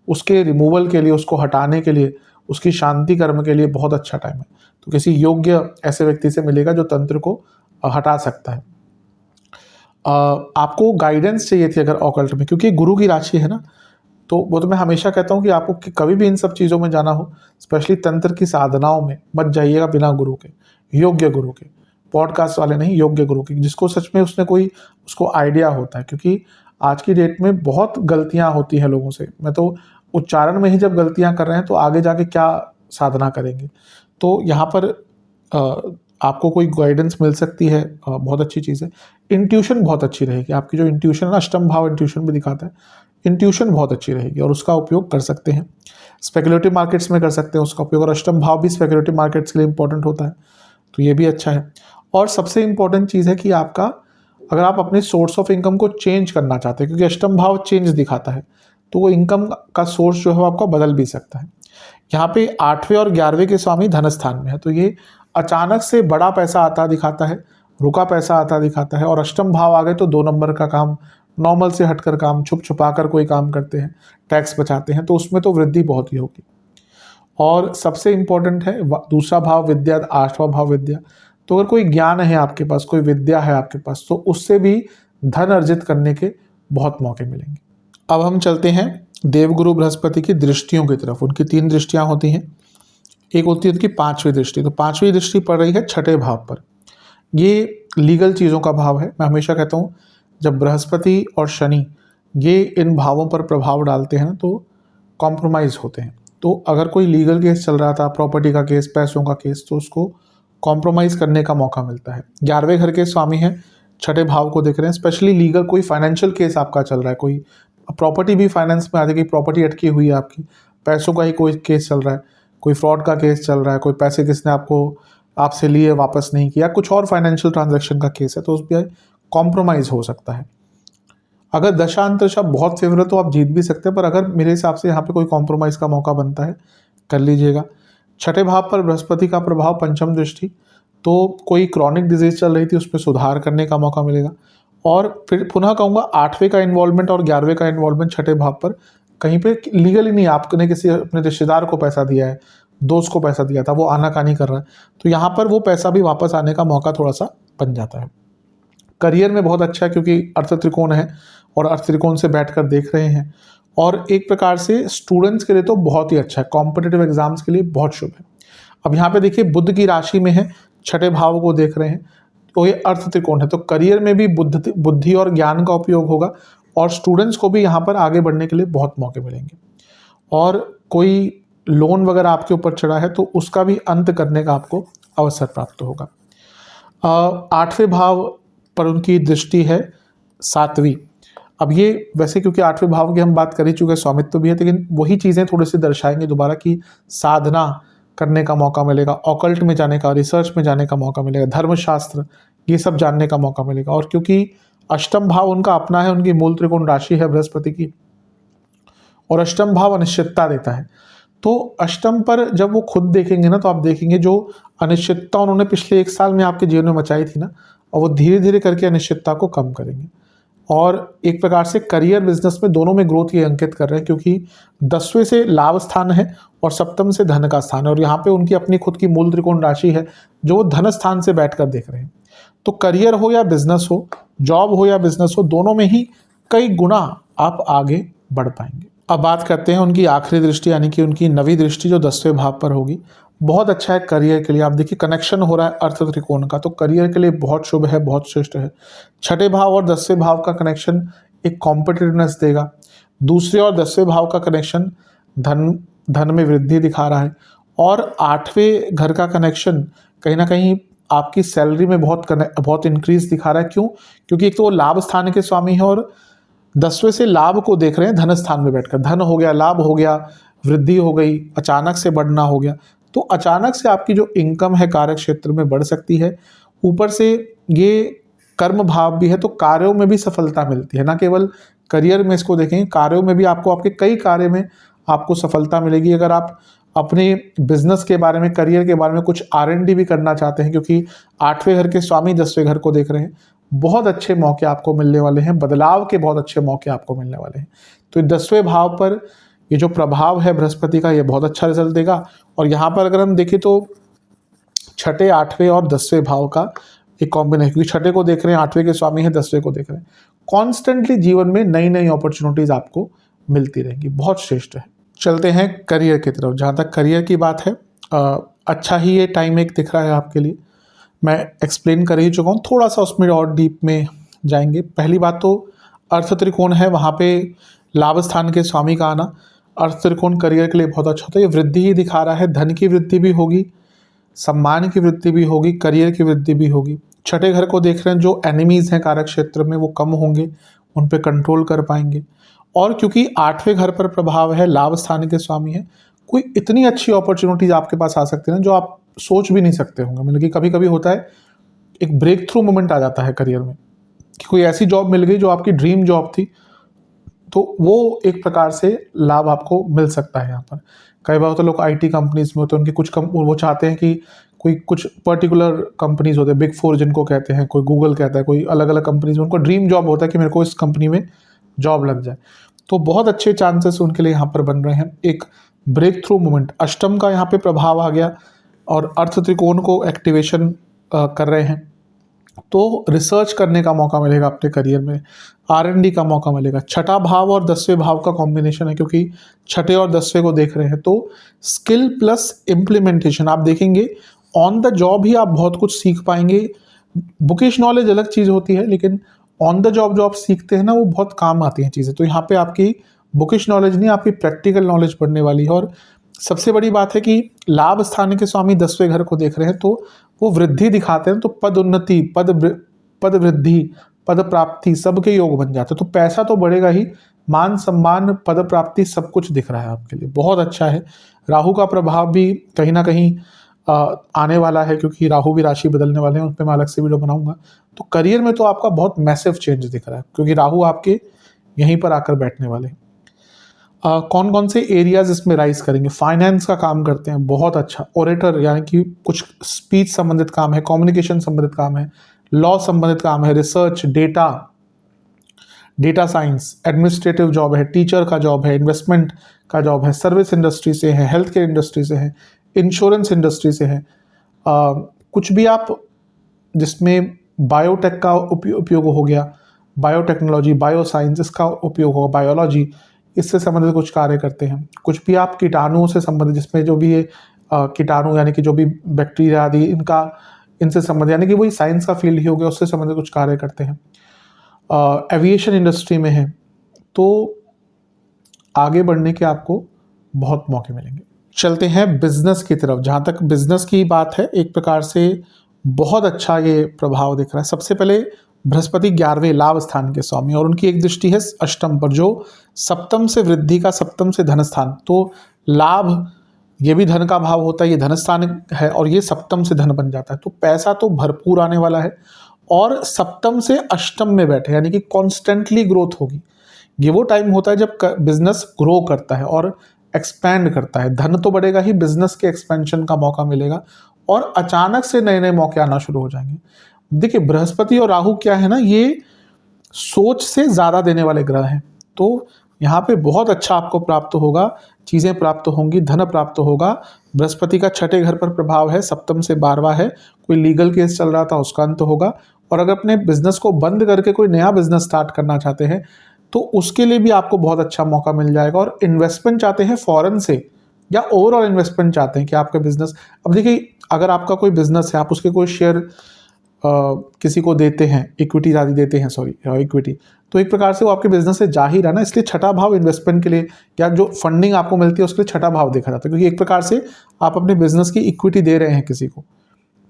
उसके रिमूवल के लिए, उसको हटाने के लिए, उसकी शांति कर्म के लिए बहुत अच्छा टाइम है। तो किसी योग्य ऐसे व्यक्ति से मिलेगा जो तंत्र को हटा सकता है। आपको गाइडेंस चाहिए थी अगर ऑकल्ट में, क्योंकि गुरु की राशि है ना, तो वो तो मैं हमेशा कहता हूँ कि आपको कभी भी इन सब चीज़ों में जाना हो, स्पेशली तंत्र की साधनाओं में मत जाइएगा बिना गुरु के, योग्य गुरु के, पॉडकास्ट वाले नहीं, योग्य गुरु के, जिसको सच में उसको आइडिया होता है। क्योंकि आज की डेट में बहुत गलतियाँ होती हैं लोगों से। मैं तो उच्चारण में ही जब गलतियाँ कर रहे हैं तो आगे जाके क्या साधना करेंगे। तो यहाँ पर आपको कोई गाइडेंस मिल सकती है, बहुत अच्छी चीज़ है। इंट्यूशन बहुत अच्छी रहेगी, आपकी जो इंट्यूशन है ना, अष्टम भाव इंट्यूशन भी दिखाता है, इंट्यूशन बहुत अच्छी रहेगी और उसका उपयोग कर सकते हैं। स्पेकुलेटिव मार्केट्स में कर सकते हैं उसका उपयोग, और अष्टम भाव भी स्पेकुलेटिव मार्केट्स के लिए इंपॉर्टेंट होता है, तो ये भी अच्छा है। और सबसे इंपॉर्टेंट चीज़ है कि आपका, अगर आप अपने सोर्स ऑफ इनकम को चेंज करना चाहते हैं, क्योंकि अष्टम भाव चेंज दिखाता है, तो वो इनकम का सोर्स जो है वो आपका बदल भी सकता है। यहाँ पे 8वें और 11वें के स्वामी धन स्थान में है, तो ये अचानक से बड़ा पैसा आता दिखाता है, रुका पैसा आता दिखाता है। और अष्टम भाव आ गए तो 2 नंबर का काम, नॉर्मल से हटकर काम, छुप छुपा कर कोई काम करते हैं, टैक्स बचाते हैं, तो उसमें तो वृद्धि बहुत ही होगी। और सबसे इंपॉर्टेंट है दूसरा भाव विद्या, 8वां भाव विद्या। तो अगर कोई ज्ञान है आपके पास, कोई विद्या है आपके पास, तो उससे भी धन अर्जित करने के बहुत मौके मिलेंगे। अब हम चलते हैं देवगुरु बृहस्पति की दृष्टियों की तरफ। उनकी 3 दृष्टियां होती हैं। एक होती है उनकी 5वीं दृष्टि, तो 5वीं दृष्टि पड़ रही है 6ठे भाव पर। ये लीगल चीज़ों का भाव है। मैं हमेशा कहता हूँ जब बृहस्पति और शनि ये इन भावों पर प्रभाव डालते हैं तो कॉम्प्रोमाइज़ होते हैं। तो अगर कोई लीगल केस चल रहा था, प्रॉपर्टी का केस, पैसों का केस, तो उसको कॉम्प्रोमाइज़ करने का मौका मिलता है। 11वें घर के स्वामी हैं, 6ठे भाव को देख रहे हैं। स्पेशली लीगल कोई फाइनेंशियल केस आपका चल रहा है, कोई प्रॉपर्टी भी फाइनेंस में आ जाएगी, प्रॉपर्टी अटकी हुई है आपकी, पैसों का ही कोई केस चल रहा है, कोई फ्रॉड का केस चल रहा है, कोई पैसे किसने आपसे लिए वापस नहीं किया, कुछ और फाइनेंशियल ट्रांजैक्शन का केस है, तो उस पर कॉम्प्रोमाइज़ हो सकता है। अगर दशा अंतरशा बहुत फेवरेबल तो आप जीत भी सकते हैं, पर अगर मेरे हिसाब से यहाँ पे कोई कॉम्प्रोमाइज़ का मौका बनता है, कर लीजिएगा। 6ठे भाव पर बृहस्पति का प्रभाव, पंचम दृष्टि, तो कोई क्रॉनिक डिजीज चल रही थी उसमें सुधार करने का मौका मिलेगा। और फिर पुनः कहूँगा 8वें का इन्वॉल्वमेंट और 11वें का इन्वॉल्वमेंट 6ठे भाव पर, कहीं पे लीगली नहीं, आपने किसी अपने रिश्तेदार को पैसा दिया है, दोस्त को पैसा दिया था, वो आनाकानी कर रहा है, तो यहाँ पर वो पैसा भी वापस आने का मौका थोड़ा सा बन जाता है। करियर में बहुत अच्छा है क्योंकि अर्थ त्रिकोण है और अर्थ त्रिकोण से बैठकर देख रहे हैं, और एक प्रकार से स्टूडेंट्स के लिए तो बहुत ही अच्छा है, कॉम्पिटिटिव एग्जाम्स के लिए बहुत शुभ है। अब यहाँ पे देखिए बुध की राशि में है, 6ठे भाव को देख रहे हैं, तो ये अर्थ त्रिकोण है, तो करियर में भी बुद्धि और ज्ञान का उपयोग होगा, और स्टूडेंट्स को भी यहाँ पर आगे बढ़ने के लिए बहुत मौके मिलेंगे। और कोई लोन वगैरह आपके ऊपर चढ़ा है तो उसका भी अंत करने का आपको अवसर प्राप्त होगा। 8वें भाव पर उनकी दृष्टि है 7वीं। अब ये वैसे क्योंकि 8वें भाव की हम बात कर ही चुके हैं, स्वामित्व भी है, लेकिन वही चीज़ें थोड़ी सी दर्शाएंगे दोबारा कि साधना करने का मौका मिलेगा, ऑकल्ट में जाने का, रिसर्च में जाने का मौका मिलेगा, धर्मशास्त्र ये सब जानने का मौका मिलेगा। और क्योंकि अष्टम भाव उनका अपना है, उनकी मूल त्रिकोण राशि है बृहस्पति की, और अष्टम भाव अनिश्चितता देता है, तो अष्टम पर जब वो खुद देखेंगे ना, तो आप देखेंगे जो अनिश्चितता उन्होंने पिछले 1 साल में आपके जीवन में मचाई थी ना, और वो धीरे धीरे करके अनिश्चितता को कम करेंगे। और एक प्रकार से करियर बिजनेस में दोनों में ग्रोथ ये अंकित कर रहे हैं, क्योंकि 10वें से लाभ स्थान है और सप्तम से धन का स्थान है, और यहाँ पे उनकी अपनी खुद की मूल त्रिकोण राशि है जो वो धन स्थान से बैठकर देख रहे हैं। तो करियर हो या बिजनेस हो, जॉब हो या बिजनेस हो, दोनों में ही कई गुना आप आगे बढ़ पाएंगे। अब बात करते हैं उनकी आखिरी दृष्टि, यानी कि उनकी 9वीं दृष्टि जो 10वें भाव पर होगी। बहुत अच्छा है करियर के लिए। आप देखिए कनेक्शन हो रहा है अर्थ त्रिकोण का, तो करियर के लिए बहुत शुभ है, बहुत श्रेष्ठ है। 6ठे भाव और 10वें भाव का कनेक्शन एक कॉम्पिटिटिवनेस देगा। दूसरे और 10वें भाव का कनेक्शन धन में वृद्धि दिखा रहा है, और 8वें घर का कनेक्शन कहीं ना कहीं आपकी सैलरी में बहुत इंक्रीज दिखा रहा है। क्यों? क्योंकि एक तो वो लाभ स्थान के स्वामी है, और 10वें से लाभ को देख रहे हैं धन स्थान में बैठकर। धन हो गया, लाभ हो गया, वृद्धि हो गई, अचानक से बढ़ना हो गया, तो अचानक से आपकी जो इनकम है कार्य क्षेत्र में बढ़ सकती है। ऊपर से ये कर्म भाव भी है, तो कार्यों में भी सफलता मिलती है, ना केवल करियर में इसको देखें, कार्यों में भी आपको आपके कई कार्य में आपको सफलता मिलेगी। अगर आप अपने बिजनेस के बारे में, करियर के बारे में कुछ R&D भी करना चाहते हैं, क्योंकि 8वें घर के स्वामी 10वें घर को देख रहे हैं, बहुत अच्छे मौके आपको मिलने वाले हैं, बदलाव के बहुत अच्छे मौके आपको मिलने वाले हैं। तो 10वें भाव पर ये जो प्रभाव है बृहस्पति का, ये बहुत अच्छा रिजल्ट देगा। और यहाँ पर अगर हम देखें तो 6ठे, 8वें और 10वें भाव का एक कॉम्बिनेशन, क्योंकि 6ठे को देख रहे हैं, 8वें के स्वामी हैं, 10वें को देख रहे हैं, कॉन्स्टेंटली जीवन में नई नई अपॉर्चुनिटीज आपको मिलती रहेंगी, बहुत श्रेष्ठ है। चलते हैं करियर की तरफ। जहाँ तक करियर की बात है, अच्छा ही ये टाइम एक दिख रहा है आपके लिए। मैं एक्सप्लेन कर ही चुका हूँ, थोड़ा सा उसमें और डीप में जाएंगे। पहली बात तो अर्थ त्रिकोण है, वहाँ पे लाभ स्थान के स्वामी का आना अर्थ त्रिकोण करियर के लिए बहुत अच्छा होता है। ये वृद्धि ही दिखा रहा है, धन की वृद्धि भी होगी, सम्मान की वृद्धि भी होगी, करियर की वृद्धि भी होगी। छठे घर को देख रहे हैं, जो एनिमीज हैं कार्य क्षेत्र में वो कम होंगे, उन पे कंट्रोल कर पाएंगे। और क्योंकि आठवें घर पर प्रभाव है, लाभ स्थान के स्वामी है, कोई इतनी अच्छी अपॉर्चुनिटीज आपके पास आ सकती है ना जो आप सोच भी नहीं सकते होंगे। मतलब कि कभी कभी होता है, एक ब्रेक थ्रू मोमेंट आ जाता है करियर में कि कोई ऐसी जॉब मिल गई जो आपकी ड्रीम जॉब थी, तो वो एक प्रकार से लाभ आपको मिल सकता है यहाँ पर। कई बार तो लोग आईटी कंपनीज में होते हैं, उनकी कुछ वो चाहते हैं कि कोई कुछ पर्टिकुलर कंपनीज होते हैं, बिग फोर जिनको कहते हैं, कोई गूगल कहता है, कोई अलग अलग कंपनीज में उनको ड्रीम जॉब होता है कि मेरे को इस कंपनी में जॉब लग जाए। तो बहुत अच्छे चांसेस उनके लिए यहाँ पर बन रहे हैं। एक ब्रेक थ्रू मोमेंट, अष्टम का यहाँ पे प्रभाव आ गया और अर्थ त्रिकोण को एक्टिवेशन कर रहे हैं, तो रिसर्च करने का मौका मिलेगा अपने करियर में, R&D का मौका मिलेगा। छठा भाव और 10वें भाव का कॉम्बिनेशन है, क्योंकि छठे और 10वें को देख रहे हैं, तो स्किल प्लस इम्प्लीमेंटेशन आप देखेंगे, ऑन द जॉब ही आप बहुत कुछ सीख पाएंगे। बुकिश नॉलेज अलग चीज़ होती है, लेकिन ऑन द जॉब जो आप सीखते हैं ना, वो बहुत काम आती हैं चीज़ें। तो यहाँ पे आपकी बुकिश नॉलेज नहीं, आपकी प्रैक्टिकल नॉलेज बढ़ने वाली है। और सबसे बड़ी बात है कि लाभ स्थान के स्वामी 10वें घर को देख रहे हैं, तो वो वृद्धि दिखाते हैं, तो पद उन्नति, पद वृद्धि, पद प्राप्ति सबके योग बन जाते हैं। तो पैसा तो बढ़ेगा ही, मान सम्मान, पद प्राप्ति सब कुछ दिख रहा है आपके लिए, बहुत अच्छा है। राहु का प्रभाव भी कहीं ना कहीं आने वाला है, क्योंकि राहु भी राशि बदलने वाले हैं, उस पर मैं अलग से वीडियो बनाऊंगा। तो करियर में तो आपका बहुत मैसिव चेंज दिख रहा है, क्योंकि राहु आपके यहीं पर आकर बैठने वाले हैं। कौन कौन से एरियाज इसमें राइज करेंगे? फाइनेंस का काम करते हैं, बहुत अच्छा। ओरेटर यानी कि कुछ स्पीच संबंधित काम है, कम्युनिकेशन संबंधित काम है, लॉ संबंधित काम है, research, data science, administrative job है, टीचर का जॉब है, इन्वेस्टमेंट का जॉब है, सर्विस इंडस्ट्री से है, हेल्थ केयर इंडस्ट्री से है, इंश्योरेंस इंडस्ट्री से है। कुछ भी आप जिसमें बायोटेक का उपयोग हो गया, बायोटेक्नोलॉजी, बायोसाइंस इसका उपयोग होगा, बायोलॉजी, इससे संबंधित कुछ कार्य करते हैं। कुछ भी आप कीटाणुओं से संबंधित, जिसमें जो भी ये कीटाणु यानी कि जो भी बैक्टीरिया आदि इनसे संबंधित, यानी कि वही साइंस का फील्ड ही हो गया, उससे संबंधित कुछ कार्य करते हैं। एविएशन इंडस्ट्री में है, तो आगे बढ़ने के आपको बहुत मौके मिलेंगे। चलते हैं बिजनेस की तरफ। जहाँ तक बिजनेस की बात है, एक प्रकार से बहुत अच्छा ये प्रभाव दिख रहा है। सबसे पहले बृहस्पति 11वें लाभ स्थान के स्वामी, और उनकी एक दृष्टि है अष्टम पर, जो सप्तम से वृद्धि का, सप्तम से धन स्थान। तो लाभ ये भी धन का भाव होता है, ये धन स्थान है, और ये सप्तम से धन बन जाता है। तो पैसा तो भरपूर आने वाला है, और सप्तम से अष्टम में बैठे, यानी कि कॉन्स्टेंटली ग्रोथ होगी। ये वो टाइम होता है जब बिजनेस ग्रो करता है और एक्सपैंड करता है। धन तो बढ़ेगा ही, बिजनेस के एक्सपेंशन का मौका मिलेगा, और अचानक से नए नए मौके आना शुरू हो जाएंगे। देखिए, बृहस्पति और राहु क्या है ना, ये सोच से ज़्यादा देने वाले ग्रह हैं। तो यहाँ पे बहुत अच्छा आपको प्राप्त होगा, चीज़ें प्राप्त होंगी, धन प्राप्त होगा। बृहस्पति का छठे घर पर प्रभाव है, सप्तम से 12वां है। कोई लीगल केस चल रहा था, उसका अंत होगा। और अगर अपने बिजनेस को बंद करके कोई नया बिजनेस स्टार्ट करना चाहते हैं, तो उसके लिए भी आपको बहुत अच्छा मौका मिल जाएगा। और इन्वेस्टमेंट चाहते हैं फॉरेन से, या ओवरऑल इन्वेस्टमेंट चाहते हैं कि आपका बिजनेस, अब देखिए, अगर आपका कोई बिजनेस है, आप उसके कोई शेयर किसी को देते हैं, इक्विटी आदि देते हैं, इक्विटी, तो एक प्रकार से वो आपके बिजनेस से जा ही रहा ना। इसलिए छठा भाव इन्वेस्टमेंट के लिए, या जो फंडिंग आपको मिलती है उसके लिए छठा भाव देखा जाता है, क्योंकि एक प्रकार से आप अपने बिजनेस की इक्विटी दे रहे हैं किसी को।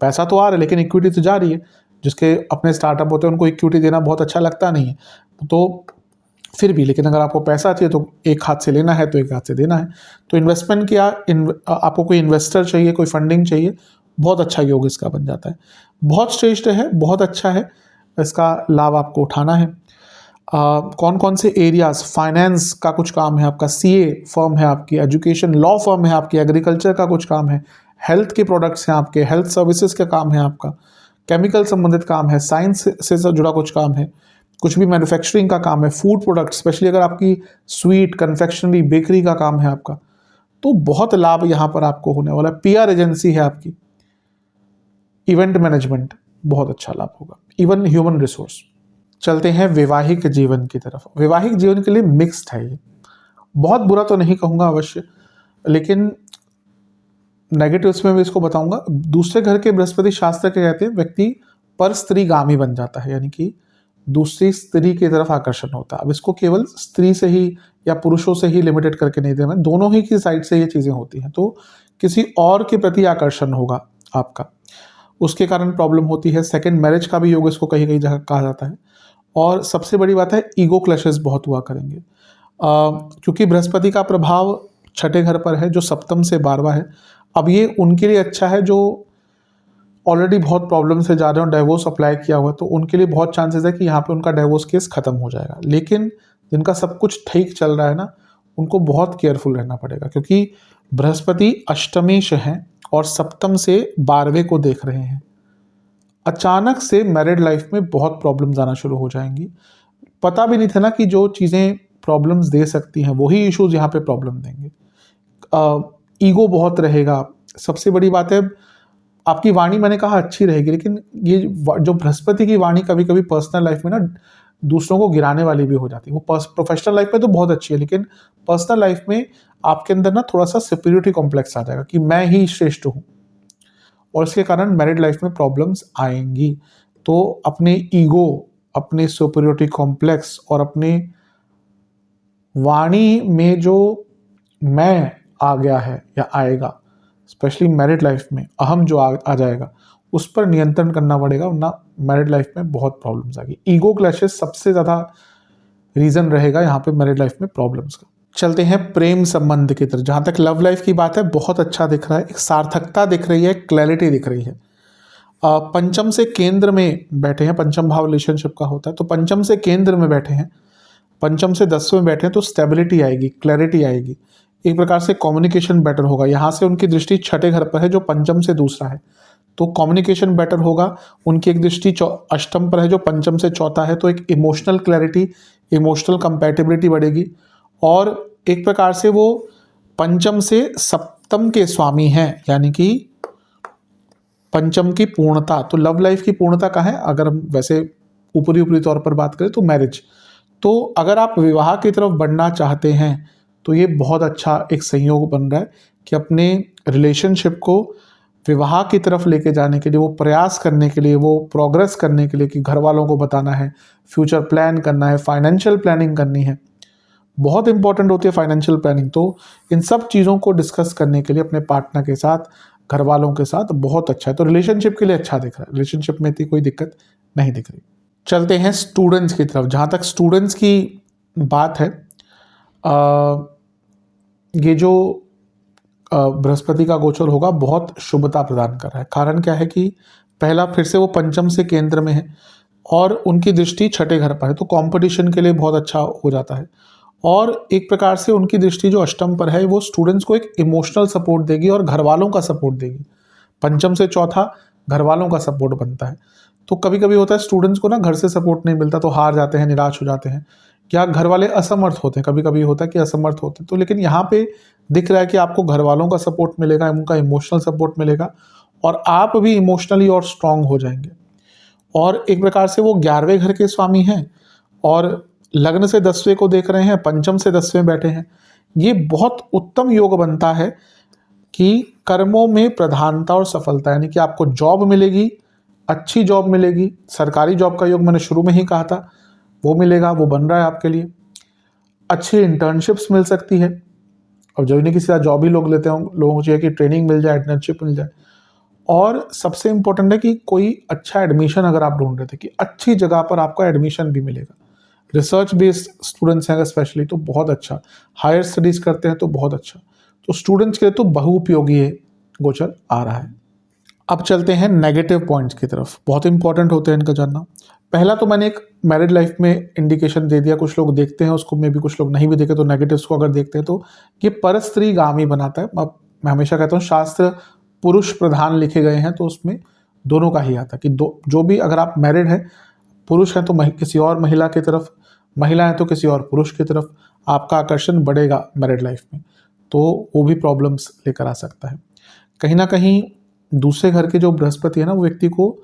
पैसा तो आ रहा है, लेकिन इक्विटी तो जा रही है। जिसके अपने स्टार्टअप होते हैं उनको इक्विटी देना बहुत अच्छा लगता नहीं है, तो फिर भी, लेकिन अगर आपको पैसा चाहिए तो एक हाथ से लेना है तो एक हाथ से देना है। तो इन्वेस्टमेंट किया, आपको कोई इन्वेस्टर चाहिए, कोई फंडिंग चाहिए, बहुत अच्छा योग इसका बन जाता है। बहुत श्रेष्ठ है, बहुत अच्छा है, इसका लाभ आपको उठाना है। कौन कौन से एरियाज? फाइनेंस का कुछ काम है आपका, सीए फर्म है आपकी, एजुकेशन लॉ फर्म है आपकी, एग्रीकल्चर का कुछ काम है, हेल्थ के प्रोडक्ट्स हैं आपके, हेल्थ सर्विसेज का काम है आपका, केमिकल संबंधित काम है, साइंस से जुड़ा कुछ काम है, कुछ भी मैन्युफैक्चरिंग का काम है, फूड प्रोडक्ट, स्पेशली अगर आपकी स्वीट, कन्फेक्शनरी, बेकरी का काम है आपका, तो बहुत लाभ यहाँ पर आपको होने वाला है। पीआर एजेंसी है आपकी, इवेंट मैनेजमेंट, बहुत अच्छा लाभ होगा। Even human resource. चलते हैं वैवाहिक जीवन की तरफ। वैवाहिक जीवन के लिए मिक्स्ड है ये, बहुत बुरा तो नहीं कहूँगा अवश्य, लेकिन नेगेटिव्स में भी इसको बताऊंगा। दूसरे घर के बृहस्पति शास्त्र के कहते हैं व्यक्ति पर स्त्रीगामी बन जाता है, यानी कि दूसरी स्त्री की तरफ आकर्षण होता है। अब इसको केवल स्त्री से ही या पुरुषों से ही लिमिटेड करके नहीं देना, दोनों ही की साइड से ये चीज़ें होती हैं। तो किसी और के प्रति आकर्षण होगा आपका, उसके कारण प्रॉब्लम होती है। सेकंड, मैरिज का भी योग इसको कहीं कहीं जगह कहा जाता है। और सबसे बड़ी बात है, ईगो क्लैशेस बहुत हुआ करेंगे, क्योंकि बृहस्पति का प्रभाव छठे घर पर है जो सप्तम से 12वां है। अब ये उनके लिए अच्छा है जो ऑलरेडी बहुत प्रॉब्लम से जा रहे हो, डाइवोर्स अप्लाई किया हुआ, तो उनके लिए बहुत चांसेस है कि यहाँ पे उनका डाइवोर्स केस खत्म हो जाएगा। लेकिन जिनका सब कुछ ठीक चल रहा है ना, उनको बहुत केयरफुल रहना पड़ेगा, क्योंकि बृहस्पति अष्टमेश हैं और सप्तम से 12वें को देख रहे हैं। अचानक से मैरिड लाइफ में बहुत प्रॉब्लम्स आना शुरू हो जाएंगी। पता भी नहीं था ना कि जो चीज़ें प्रॉब्लम्स दे सकती हैं वही इश्यूज यहाँ पे प्रॉब्लम देंगे। ईगो बहुत रहेगा। सबसे बड़ी बात है, आपकी वाणी मैंने कहा अच्छी रहेगी, लेकिन ये जो बृहस्पति की वाणी कभी कभी पर्सनल लाइफ में ना दूसरों को गिराने वाली भी हो जाती है। वो प्रोफेशनल लाइफ में तो बहुत अच्छी है, लेकिन पर्सनल लाइफ में आपके अंदर ना थोड़ा सा सुपीरियरिटी कॉम्प्लेक्स आ जाएगा कि मैं ही श्रेष्ठ हूँ, और इसके कारण मैरिड लाइफ में प्रॉब्लम्स आएंगी। तो अपने ईगो, अपने सुपीरियरिटी कॉम्प्लेक्स और अपने वाणी में जो मैं आ गया है या आएगा, स्पेशली मैरिड लाइफ में अहम जो आ जाएगा, उस पर नियंत्रण करना पड़ेगा, वरना मैरिड लाइफ में बहुत प्रॉब्लम्स आएगी। ईगो क्लैशेस सबसे ज़्यादा रीज़न रहेगा यहाँ पे मैरिड लाइफ में प्रॉब्लम्स का। चलते हैं प्रेम संबंध की तरफ। जहाँ तक लव लाइफ की बात है, बहुत अच्छा दिख रहा है, एक सार्थकता दिख रही है, क्लैरिटी दिख रही है। पंचम से केंद्र में बैठे हैं, पंचम भाव रिलेशनशिप का होता है, तो पंचम से केंद्र में बैठे हैं, पंचम से 10वें में बैठे हैं, तो स्टेबिलिटी आएगी, क्लैरिटी आएगी, एक प्रकार से कम्युनिकेशन बेटर होगा। यहाँ से उनकी दृष्टि छठे घर पर है जो पंचम से दूसरा है, तो कम्युनिकेशन बेटर होगा। उनकी एक दृष्टि अष्टम पर है जो पंचम से चौथा है, तो एक इमोशनल क्लैरिटी, इमोशनल कंपैटिबिलिटी बढ़ेगी। और एक प्रकार से वो पंचम से सप्तम के स्वामी हैं, यानी कि पंचम की पूर्णता। तो लव लाइफ की पूर्णता का है, अगर हम वैसे ऊपरी ऊपरी तौर पर बात करें तो मैरिज। तो अगर आप विवाह की तरफ बढ़ना चाहते हैं तो ये बहुत अच्छा एक संयोग बन रहा है कि अपने रिलेशनशिप को विवाह की तरफ लेके जाने के लिए, वो प्रयास करने के लिए, वो प्रोग्रेस करने के लिए, कि घर वालों को बताना है, फ्यूचर प्लान करना है, फाइनेंशियल प्लानिंग करनी है। बहुत इंपॉर्टेंट होती है फाइनेंशियल प्लानिंग। तो इन सब चीज़ों को डिस्कस करने के लिए अपने पार्टनर के साथ, घर वालों के साथ बहुत अच्छा है। तो रिलेशनशिप के लिए अच्छा दिख रहा है, रिलेशनशिप में इतनी कोई दिक्कत नहीं दिख रही। चलते हैं स्टूडेंट्स की तरफ। जहाँ तक स्टूडेंट्स की बात है, ये जो बृहस्पति का गोचर होगा बहुत शुभता प्रदान कर रहा है। कारण क्या है कि पहला, फिर से वो पंचम से केंद्र में है और उनकी दृष्टि छठे घर पर है, तो कंपटीशन के लिए बहुत अच्छा हो जाता है। और एक प्रकार से उनकी दृष्टि जो अष्टम पर है, वो स्टूडेंट्स को एक इमोशनल सपोर्ट देगी और घर वालों का सपोर्ट देगी। पंचम से चौथा घर वालों का सपोर्ट बनता है। तो कभी कभी होता है स्टूडेंट्स को ना घर से सपोर्ट नहीं मिलता तो हार जाते हैं, निराश हो जाते हैं, क्या घर वाले असमर्थ होते हैं, कभी कभी होता है कि असमर्थ होते हैं। तो लेकिन यहाँ पे दिख रहा है कि आपको घर वालों का सपोर्ट मिलेगा, उनका इमोशनल सपोर्ट मिलेगा, और आप भी इमोशनली और स्ट्रांग हो जाएंगे। और एक प्रकार से वो 11वें घर के स्वामी हैं और लग्न से 10वें को देख रहे हैं, पंचम से 10वें बैठे हैं। ये बहुत उत्तम योग बनता है कि कर्मों में प्रधानता और सफलता, यानी कि आपको जॉब मिलेगी, अच्छी जॉब मिलेगी। सरकारी जॉब का योग मैंने शुरू में ही कहा था, वो मिलेगा, वो बन रहा है आपके लिए। अच्छी इंटर्नशिप्स मिल सकती है, और जो नहीं किसी का जॉब ही लोग लेते हों, लोगों को चाहिए कि ट्रेनिंग मिल जाए, इंटर्नशिप मिल जाए। और सबसे इंपॉर्टेंट है कि कोई अच्छा एडमिशन अगर आप ढूंढ रहे थे, कि अच्छी जगह पर आपका एडमिशन भी मिलेगा। रिसर्च बेस्ड स्टूडेंट्स हैं स्पेशली तो बहुत अच्छा, हायर स्टडीज करते हैं तो बहुत अच्छा। तो स्टूडेंट्स के लिए तो बहुउपयोगी है गोचर आ रहा है। अब चलते हैं नेगेटिव पॉइंट्स की तरफ, बहुत इंपॉर्टेंट होते हैं इनका जानना। पहला तो मैंने एक मैरिड लाइफ में इंडिकेशन दे दिया, कुछ लोग देखते हैं उसको, में भी कुछ लोग नहीं भी देखे, तो नेगेटिव्स को अगर देखते हैं तो ये परस्त्री गामी बनाता है। अब मैं हमेशा कहता हूँ शास्त्र पुरुष प्रधान लिखे गए हैं, तो उसमें दोनों का ही आता है कि जो भी, अगर आप मैरिड हैं, पुरुष हैं तो किसी और महिला की तरफ, महिला है तो किसी और पुरुष की तरफ आपका आकर्षण बढ़ेगा मैरिड लाइफ में, तो वो भी प्रॉब्लम्स लेकर आ सकता है। कहीं ना कहीं दूसरे घर के जो बृहस्पति है ना, वो व्यक्ति को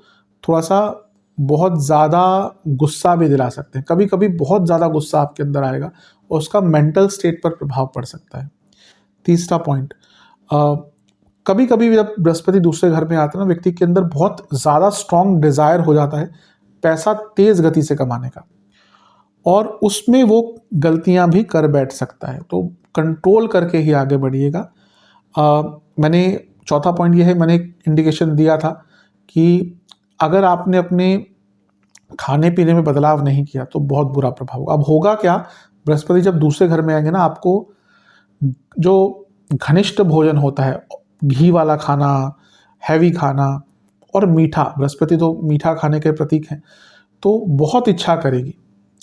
थोड़ा सा बहुत ज़्यादा गुस्सा भी दिला सकते हैं। कभी कभी बहुत ज़्यादा गुस्सा आपके अंदर आएगा और उसका मेंटल स्टेट पर प्रभाव पड़ सकता है। तीसरा पॉइंट, कभी कभी जब बृहस्पति दूसरे घर में आता है ना, व्यक्ति के अंदर बहुत ज़्यादा स्ट्रॉन्ग डिज़ायर हो जाता है पैसा तेज गति से कमाने का, और उसमें वो गलतियां भी कर बैठ सकता है। तो कंट्रोल करके ही आगे बढ़िएगा। मैंने चौथा पॉइंट ये है, मैंने एक इंडिकेशन दिया था कि अगर आपने अपने खाने पीने में बदलाव नहीं किया तो बहुत बुरा प्रभाव होगा। अब होगा क्या, बृहस्पति जब दूसरे घर में आएंगे ना, आपको जो घनिष्ठ भोजन होता है, घी वाला खाना, हैवी खाना और मीठा, बृहस्पति तो मीठा खाने के प्रतीक हैं, तो बहुत इच्छा करेगी।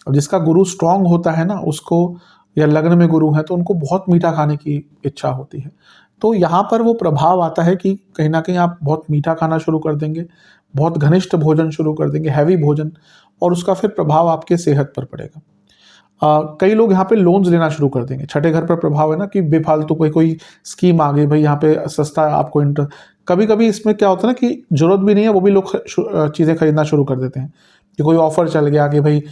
और जिसका गुरु स्ट्रांग होता है ना, उसको, या लग्न में गुरु है तो उनको बहुत मीठा खाने की इच्छा होती है। तो यहाँ पर वो प्रभाव आता है कि कहीं ना कहीं आप बहुत मीठा खाना शुरू कर देंगे, बहुत घनिष्ठ भोजन शुरू कर देंगे, हैवी भोजन, और उसका फिर प्रभाव आपके सेहत पर पड़ेगा। कई लोग यहाँ पे लोन्स लेना शुरू कर देंगे। छठे घर पर प्रभाव है ना कि बेफालतू कोई स्कीम आ गई, भाई यहाँ पे सस्ता आपको इंटर, कभी कभी इसमें क्या होता है ना कि जरूरत भी नहीं है, वो भी लोग चीज़ें खरीदना शुरू कर देते हैं कि कोई ऑफर चल गया कि भाई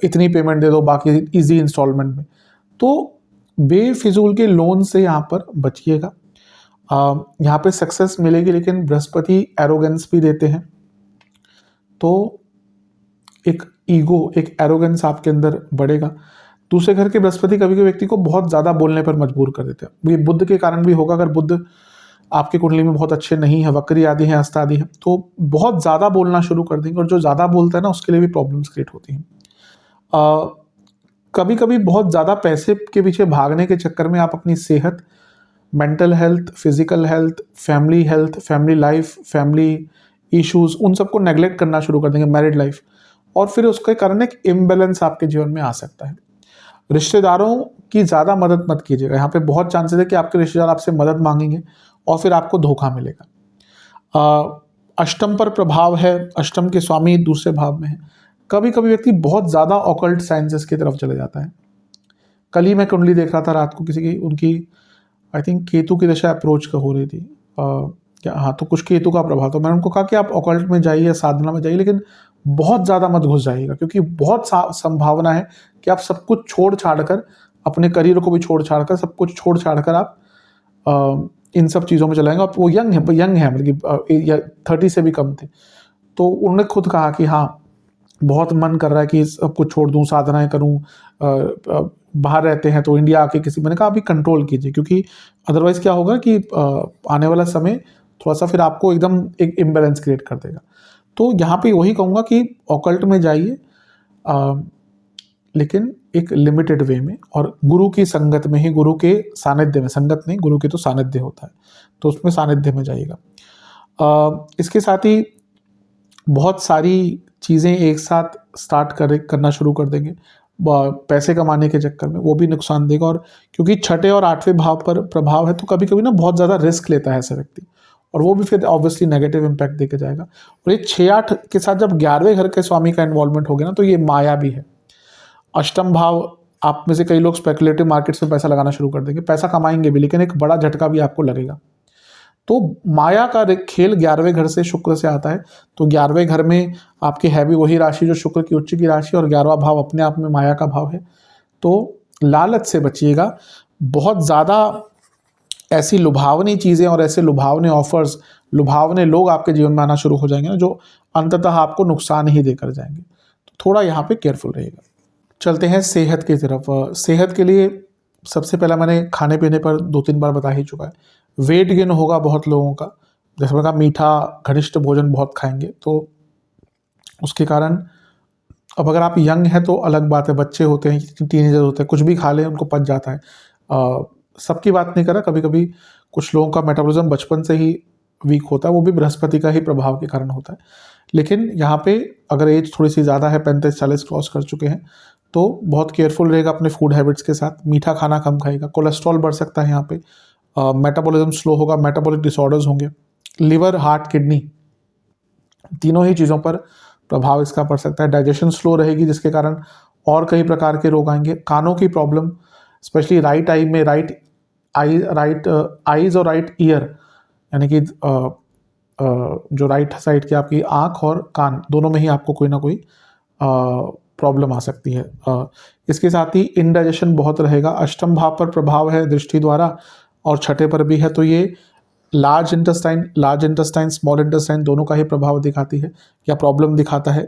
इतनी पेमेंट दे दो, बाकी इजी इंस्टॉलमेंट में। तो बेफिजूल के लोन से यहाँ पर बचिएगा। यहाँ पे सक्सेस मिलेगी, लेकिन बृहस्पति एरोगेंस भी देते हैं, तो एक ईगो, एक एरोगेंस आपके अंदर बढ़ेगा। दूसरे घर के बृहस्पति कभी कभी व्यक्ति को बहुत ज़्यादा बोलने पर मजबूर कर देते हैं। ये बुध के कारण भी होगा। अगर बुध आपकी कुंडली में बहुत अच्छे नहीं है, वक्री आदि है, हस्त आदि है, तो बहुत ज़्यादा बोलना शुरू कर देंगे, और जो ज़्यादा बोलता है ना उसके लिए भी प्रॉब्लम्स क्रिएट होती हैं। कभी कभी बहुत ज़्यादा पैसे के पीछे भागने के चक्कर में आप अपनी सेहत, mental health, physical health, family life, family issues, उन सबको नेग्लेक्ट करना शुरू कर देंगे, मैरिड लाइफ, और फिर उसके कारण एक इम्बैलेंस आपके जीवन में आ सकता है। रिश्तेदारों की ज़्यादा मदद मत कीजिएगा। यहाँ पे बहुत चांसेस है कि आपके रिश्तेदार आपसे मदद मांगेंगे और फिर आपको धोखा मिलेगा। अष्टम पर प्रभाव है, अष्टम के स्वामी दूसरे भाव में है। कभी कभी व्यक्ति बहुत ज़्यादा ऑकल्ट साइंसेस की तरफ चले जाता है। कल ही मैं कुंडली देख रहा था रात को, किसी की, उनकी आई थिंक केतु की दशा अप्रोच का हो रही थी, क्या, हाँ, तो कुछ केतु का प्रभाव। तो मैंने उनको कहा कि आप ऑकल्ट में जाइए, साधना में जाइए, लेकिन बहुत ज़्यादा मत घुस जाइएगा, क्योंकि बहुत संभावना है कि आप सब कुछ छोड़ छाड़ कर, अपने करियर को भी छोड़ छाड़ कर, सब कुछ छोड़ छाड़ कर आप इन सब चीज़ों में चलाएंगे। आप, वो यंग है मतलब कि 30 से भी कम थे, तो उन्होंने खुद कहा कि हाँ बहुत मन कर रहा है कि सब कुछ छोड़ दूं, साधनाएं करूं, बाहर रहते हैं तो इंडिया आके किसी, मैंने कहा अभी कंट्रोल कीजिए, क्योंकि अदरवाइज क्या होगा कि आने वाला समय थोड़ा सा फिर आपको एकदम एक इम्बैलेंस क्रिएट कर देगा। तो यहाँ पे वही कहूँगा कि ऑकल्ट में जाइए, लेकिन एक लिमिटेड वे में, और गुरु की संगत में ही, गुरु के सानिध्य में, संगत नहीं, गुरु की तो सानिध्य होता है, तो उसमें सानिध्य में जाइएगा। इसके साथ ही बहुत सारी चीज़ें एक साथ स्टार्ट करना शुरू कर देंगे पैसे कमाने के चक्कर में, वो भी नुकसान देगा। और क्योंकि छठे और आठवें भाव पर प्रभाव है, तो कभी कभी ना बहुत ज़्यादा रिस्क लेता है ऐसा व्यक्ति, और वो भी फिर ऑब्वियसली नेगेटिव इम्पैक्ट देके जाएगा। और ये 6-8 के साथ जब 11वें घर के स्वामी का इन्वॉल्वमेंट हो गया ना, तो ये माया भी है। अष्टम भाव, आप में से कई लोग स्पेकुलेटिव मार्केट्स में पैसा लगाना शुरू कर देंगे, पैसा कमाएंगे भी, लेकिन एक बड़ा झटका भी आपको लगेगा। तो माया का खेल 11वें घर से, शुक्र से आता है, तो 11वें घर में आपकी है भी वही राशि जो शुक्र की उच्च की राशि, और 11वां भाव अपने आप में माया का भाव है। तो लालच से बचिएगा। बहुत ज़्यादा ऐसी लुभावनी चीज़ें और ऐसे लुभावने ऑफर्स, लुभावने लोग आपके जीवन में आना शुरू हो जाएंगे ना, जो अंततः आपको नुकसान ही देकर जाएंगे। तो थोड़ा यहाँ पे केयरफुल रहिएगा। चलते हैं सेहत की तरफ। सेहत के लिए सबसे पहला मैंने खाने पीने पर 2-3 बार बता ही चुका है। वेट गेन होगा बहुत लोगों का, जैसे मैंने कहा मीठा घनिष्ठ भोजन बहुत खाएंगे, तो उसके कारण, अब अगर आप यंग हैं तो अलग बात है, बच्चे होते हैं, टीनेजर होते हैं, कुछ भी खा लें उनको पच जाता है। सबकी बात नहीं कर रहा, कभी कभी कुछ लोगों का मेटाबॉलिज्म बचपन से ही वीक होता है, वो भी बृहस्पति का ही प्रभाव के कारण होता है। लेकिन यहाँ पे अगर एज थोड़ी सी ज़्यादा है, 35-40 क्रॉस कर चुके हैं, तो बहुत केयरफुल रहेगा अपने फूड हैबिट्स के साथ। मीठा खाना कम खाएगा, कोलेस्ट्रॉल बढ़ सकता है यहाँ पे, मेटाबॉलिज्म स्लो होगा, मेटाबॉलिक डिसऑर्डर्स होंगे, लिवर, हार्ट, किडनी, तीनों ही चीज़ों पर प्रभाव इसका पड़ सकता है। डाइजेशन स्लो रहेगी, जिसके कारण और कई प्रकार के रोग आएंगे। कानों की प्रॉब्लम, स्पेशली राइट आई में, राइट आईज और राइट ईयर, यानी कि जो राइट साइड की आपकी आँख और कान, दोनों में ही आपको कोई ना कोई प्रॉब्लम आ सकती है। इसके साथ ही इनडाइजेशन बहुत रहेगा। अष्टम भाव पर प्रभाव है दृष्टि द्वारा, और छठे पर भी है, तो ये लार्ज इंटेस्टाइन स्मॉल इंटेस्टाइन दोनों का ही प्रभाव दिखाती है या प्रॉब्लम दिखाता है।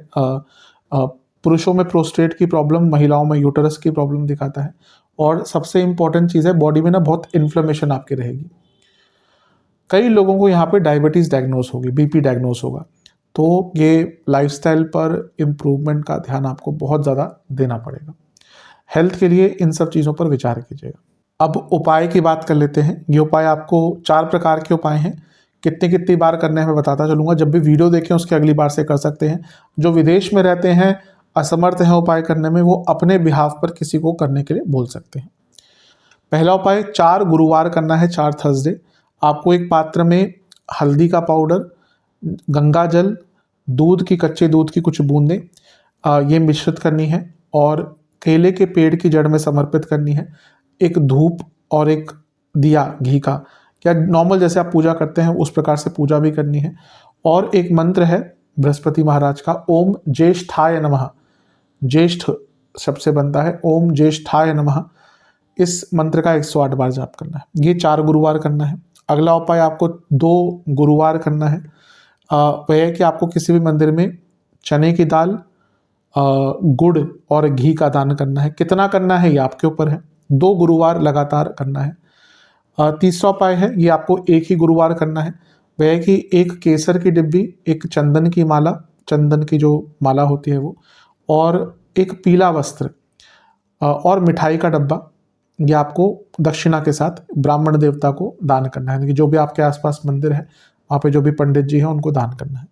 पुरुषों में प्रोस्टेट की प्रॉब्लम, महिलाओं में यूटरस की प्रॉब्लम दिखाता है। और सबसे इंपॉर्टेंट चीज़ है, बॉडी में ना बहुत इन्फ्लेमेशन आपकी रहेगी। कई लोगों को यहाँ पे डायबिटीज़ डायग्नोस होगी, बीपी डायग्नोस होगा। तो ये लाइफस्टाइल पर इम्प्रूवमेंट का ध्यान आपको बहुत ज़्यादा देना पड़ेगा। हेल्थ के लिए इन सब चीज़ों पर विचार कीजिएगा। अब उपाय की बात कर लेते हैं। ये उपाय आपको 4 प्रकार के उपाय हैं। कितनी बार करने हैं मैं बताता चलूँगा। जब भी वीडियो देखें उसके अगली बार से कर सकते हैं। जो विदेश में रहते हैं, असमर्थ हैं उपाय करने में, वो अपने बिहाफ पर किसी को करने के लिए बोल सकते हैं। पहला उपाय 4 गुरुवार करना है, 4 थर्सडे। आपको एक पात्र में हल्दी का पाउडर, गंगा जल, कच्चे दूध की कुछ बूंदें ये मिश्रित करनी है और केले के पेड़ की जड़ में समर्पित करनी है। एक धूप और एक दिया घी का, या नॉर्मल जैसे आप पूजा करते हैं उस प्रकार से पूजा भी करनी है। और एक मंत्र है बृहस्पति महाराज का, ओम ज्येष्ठाय नमः। ज्येष्ठ शब्द से बनता है, ओम ज्येष्ठाय नमः। इस मंत्र का 108 बार जाप करना है। ये 4 गुरुवार करना है। अगला उपाय आपको 2 गुरुवार करना है। वह है कि आपको किसी भी मंदिर में चने की दाल, गुड़ और घी का दान करना है। कितना करना है ये आपके ऊपर है। 2 गुरुवार लगातार करना है। तीसरा उपाय है, ये आपको एक ही गुरुवार करना है। वह है कि एक केसर की डिब्बी, एक चंदन की माला, चंदन की जो माला होती है वो, और एक पीला वस्त्र और मिठाई का डब्बा, ये आपको दक्षिणा के साथ ब्राह्मण देवता को दान करना है। यानी कि जो भी आपके आसपास मंदिर है वहाँ पे जो भी पंडित जी हैं उनको दान करना है।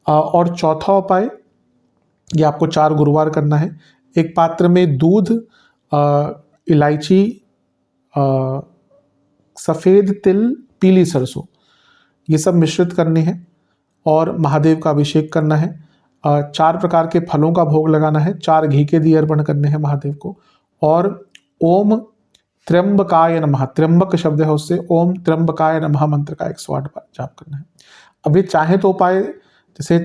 और चौथा उपाय, ये आपको 4 गुरुवार करना है। एक पात्र में दूध, इलायची, सफ़ेद तिल, पीली सरसों, ये सब मिश्रित करनी है और महादेव का अभिषेक करना है। 4 प्रकार के फलों का भोग लगाना है। 4 घी के दिए अर्पण करने हैं महादेव को। और ओम त्र्यंबकाय नमः, त्र्यंबक शब्द है उससे, ओम त्र्यंबकाय नमः मंत्र का 108 बार जाप करना है। अब ये चाहे तो उपाय जैसे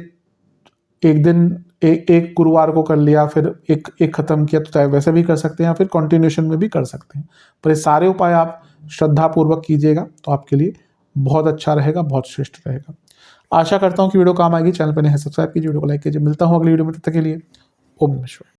एक दिन एक गुरुवार को कर लिया, फिर एक खत्म किया, तो चाहे वैसे भी कर सकते हैं या फिर कंटिन्यूशन में भी कर सकते हैं। पर ये सारे उपाय आप श्रद्धापूर्वक कीजिएगा तो आपके लिए बहुत अच्छा रहेगा, बहुत श्रेष्ठ रहेगा। आशा करता हूँ कि वीडियो काम आएगी। चैनल पर नए हैं सब्सक्राइब कीजिए, वीडियो को लाइक कीजिए। मिलता हूँ अगली वीडियो में, तब तक के लिए ओम नमः शिवाय।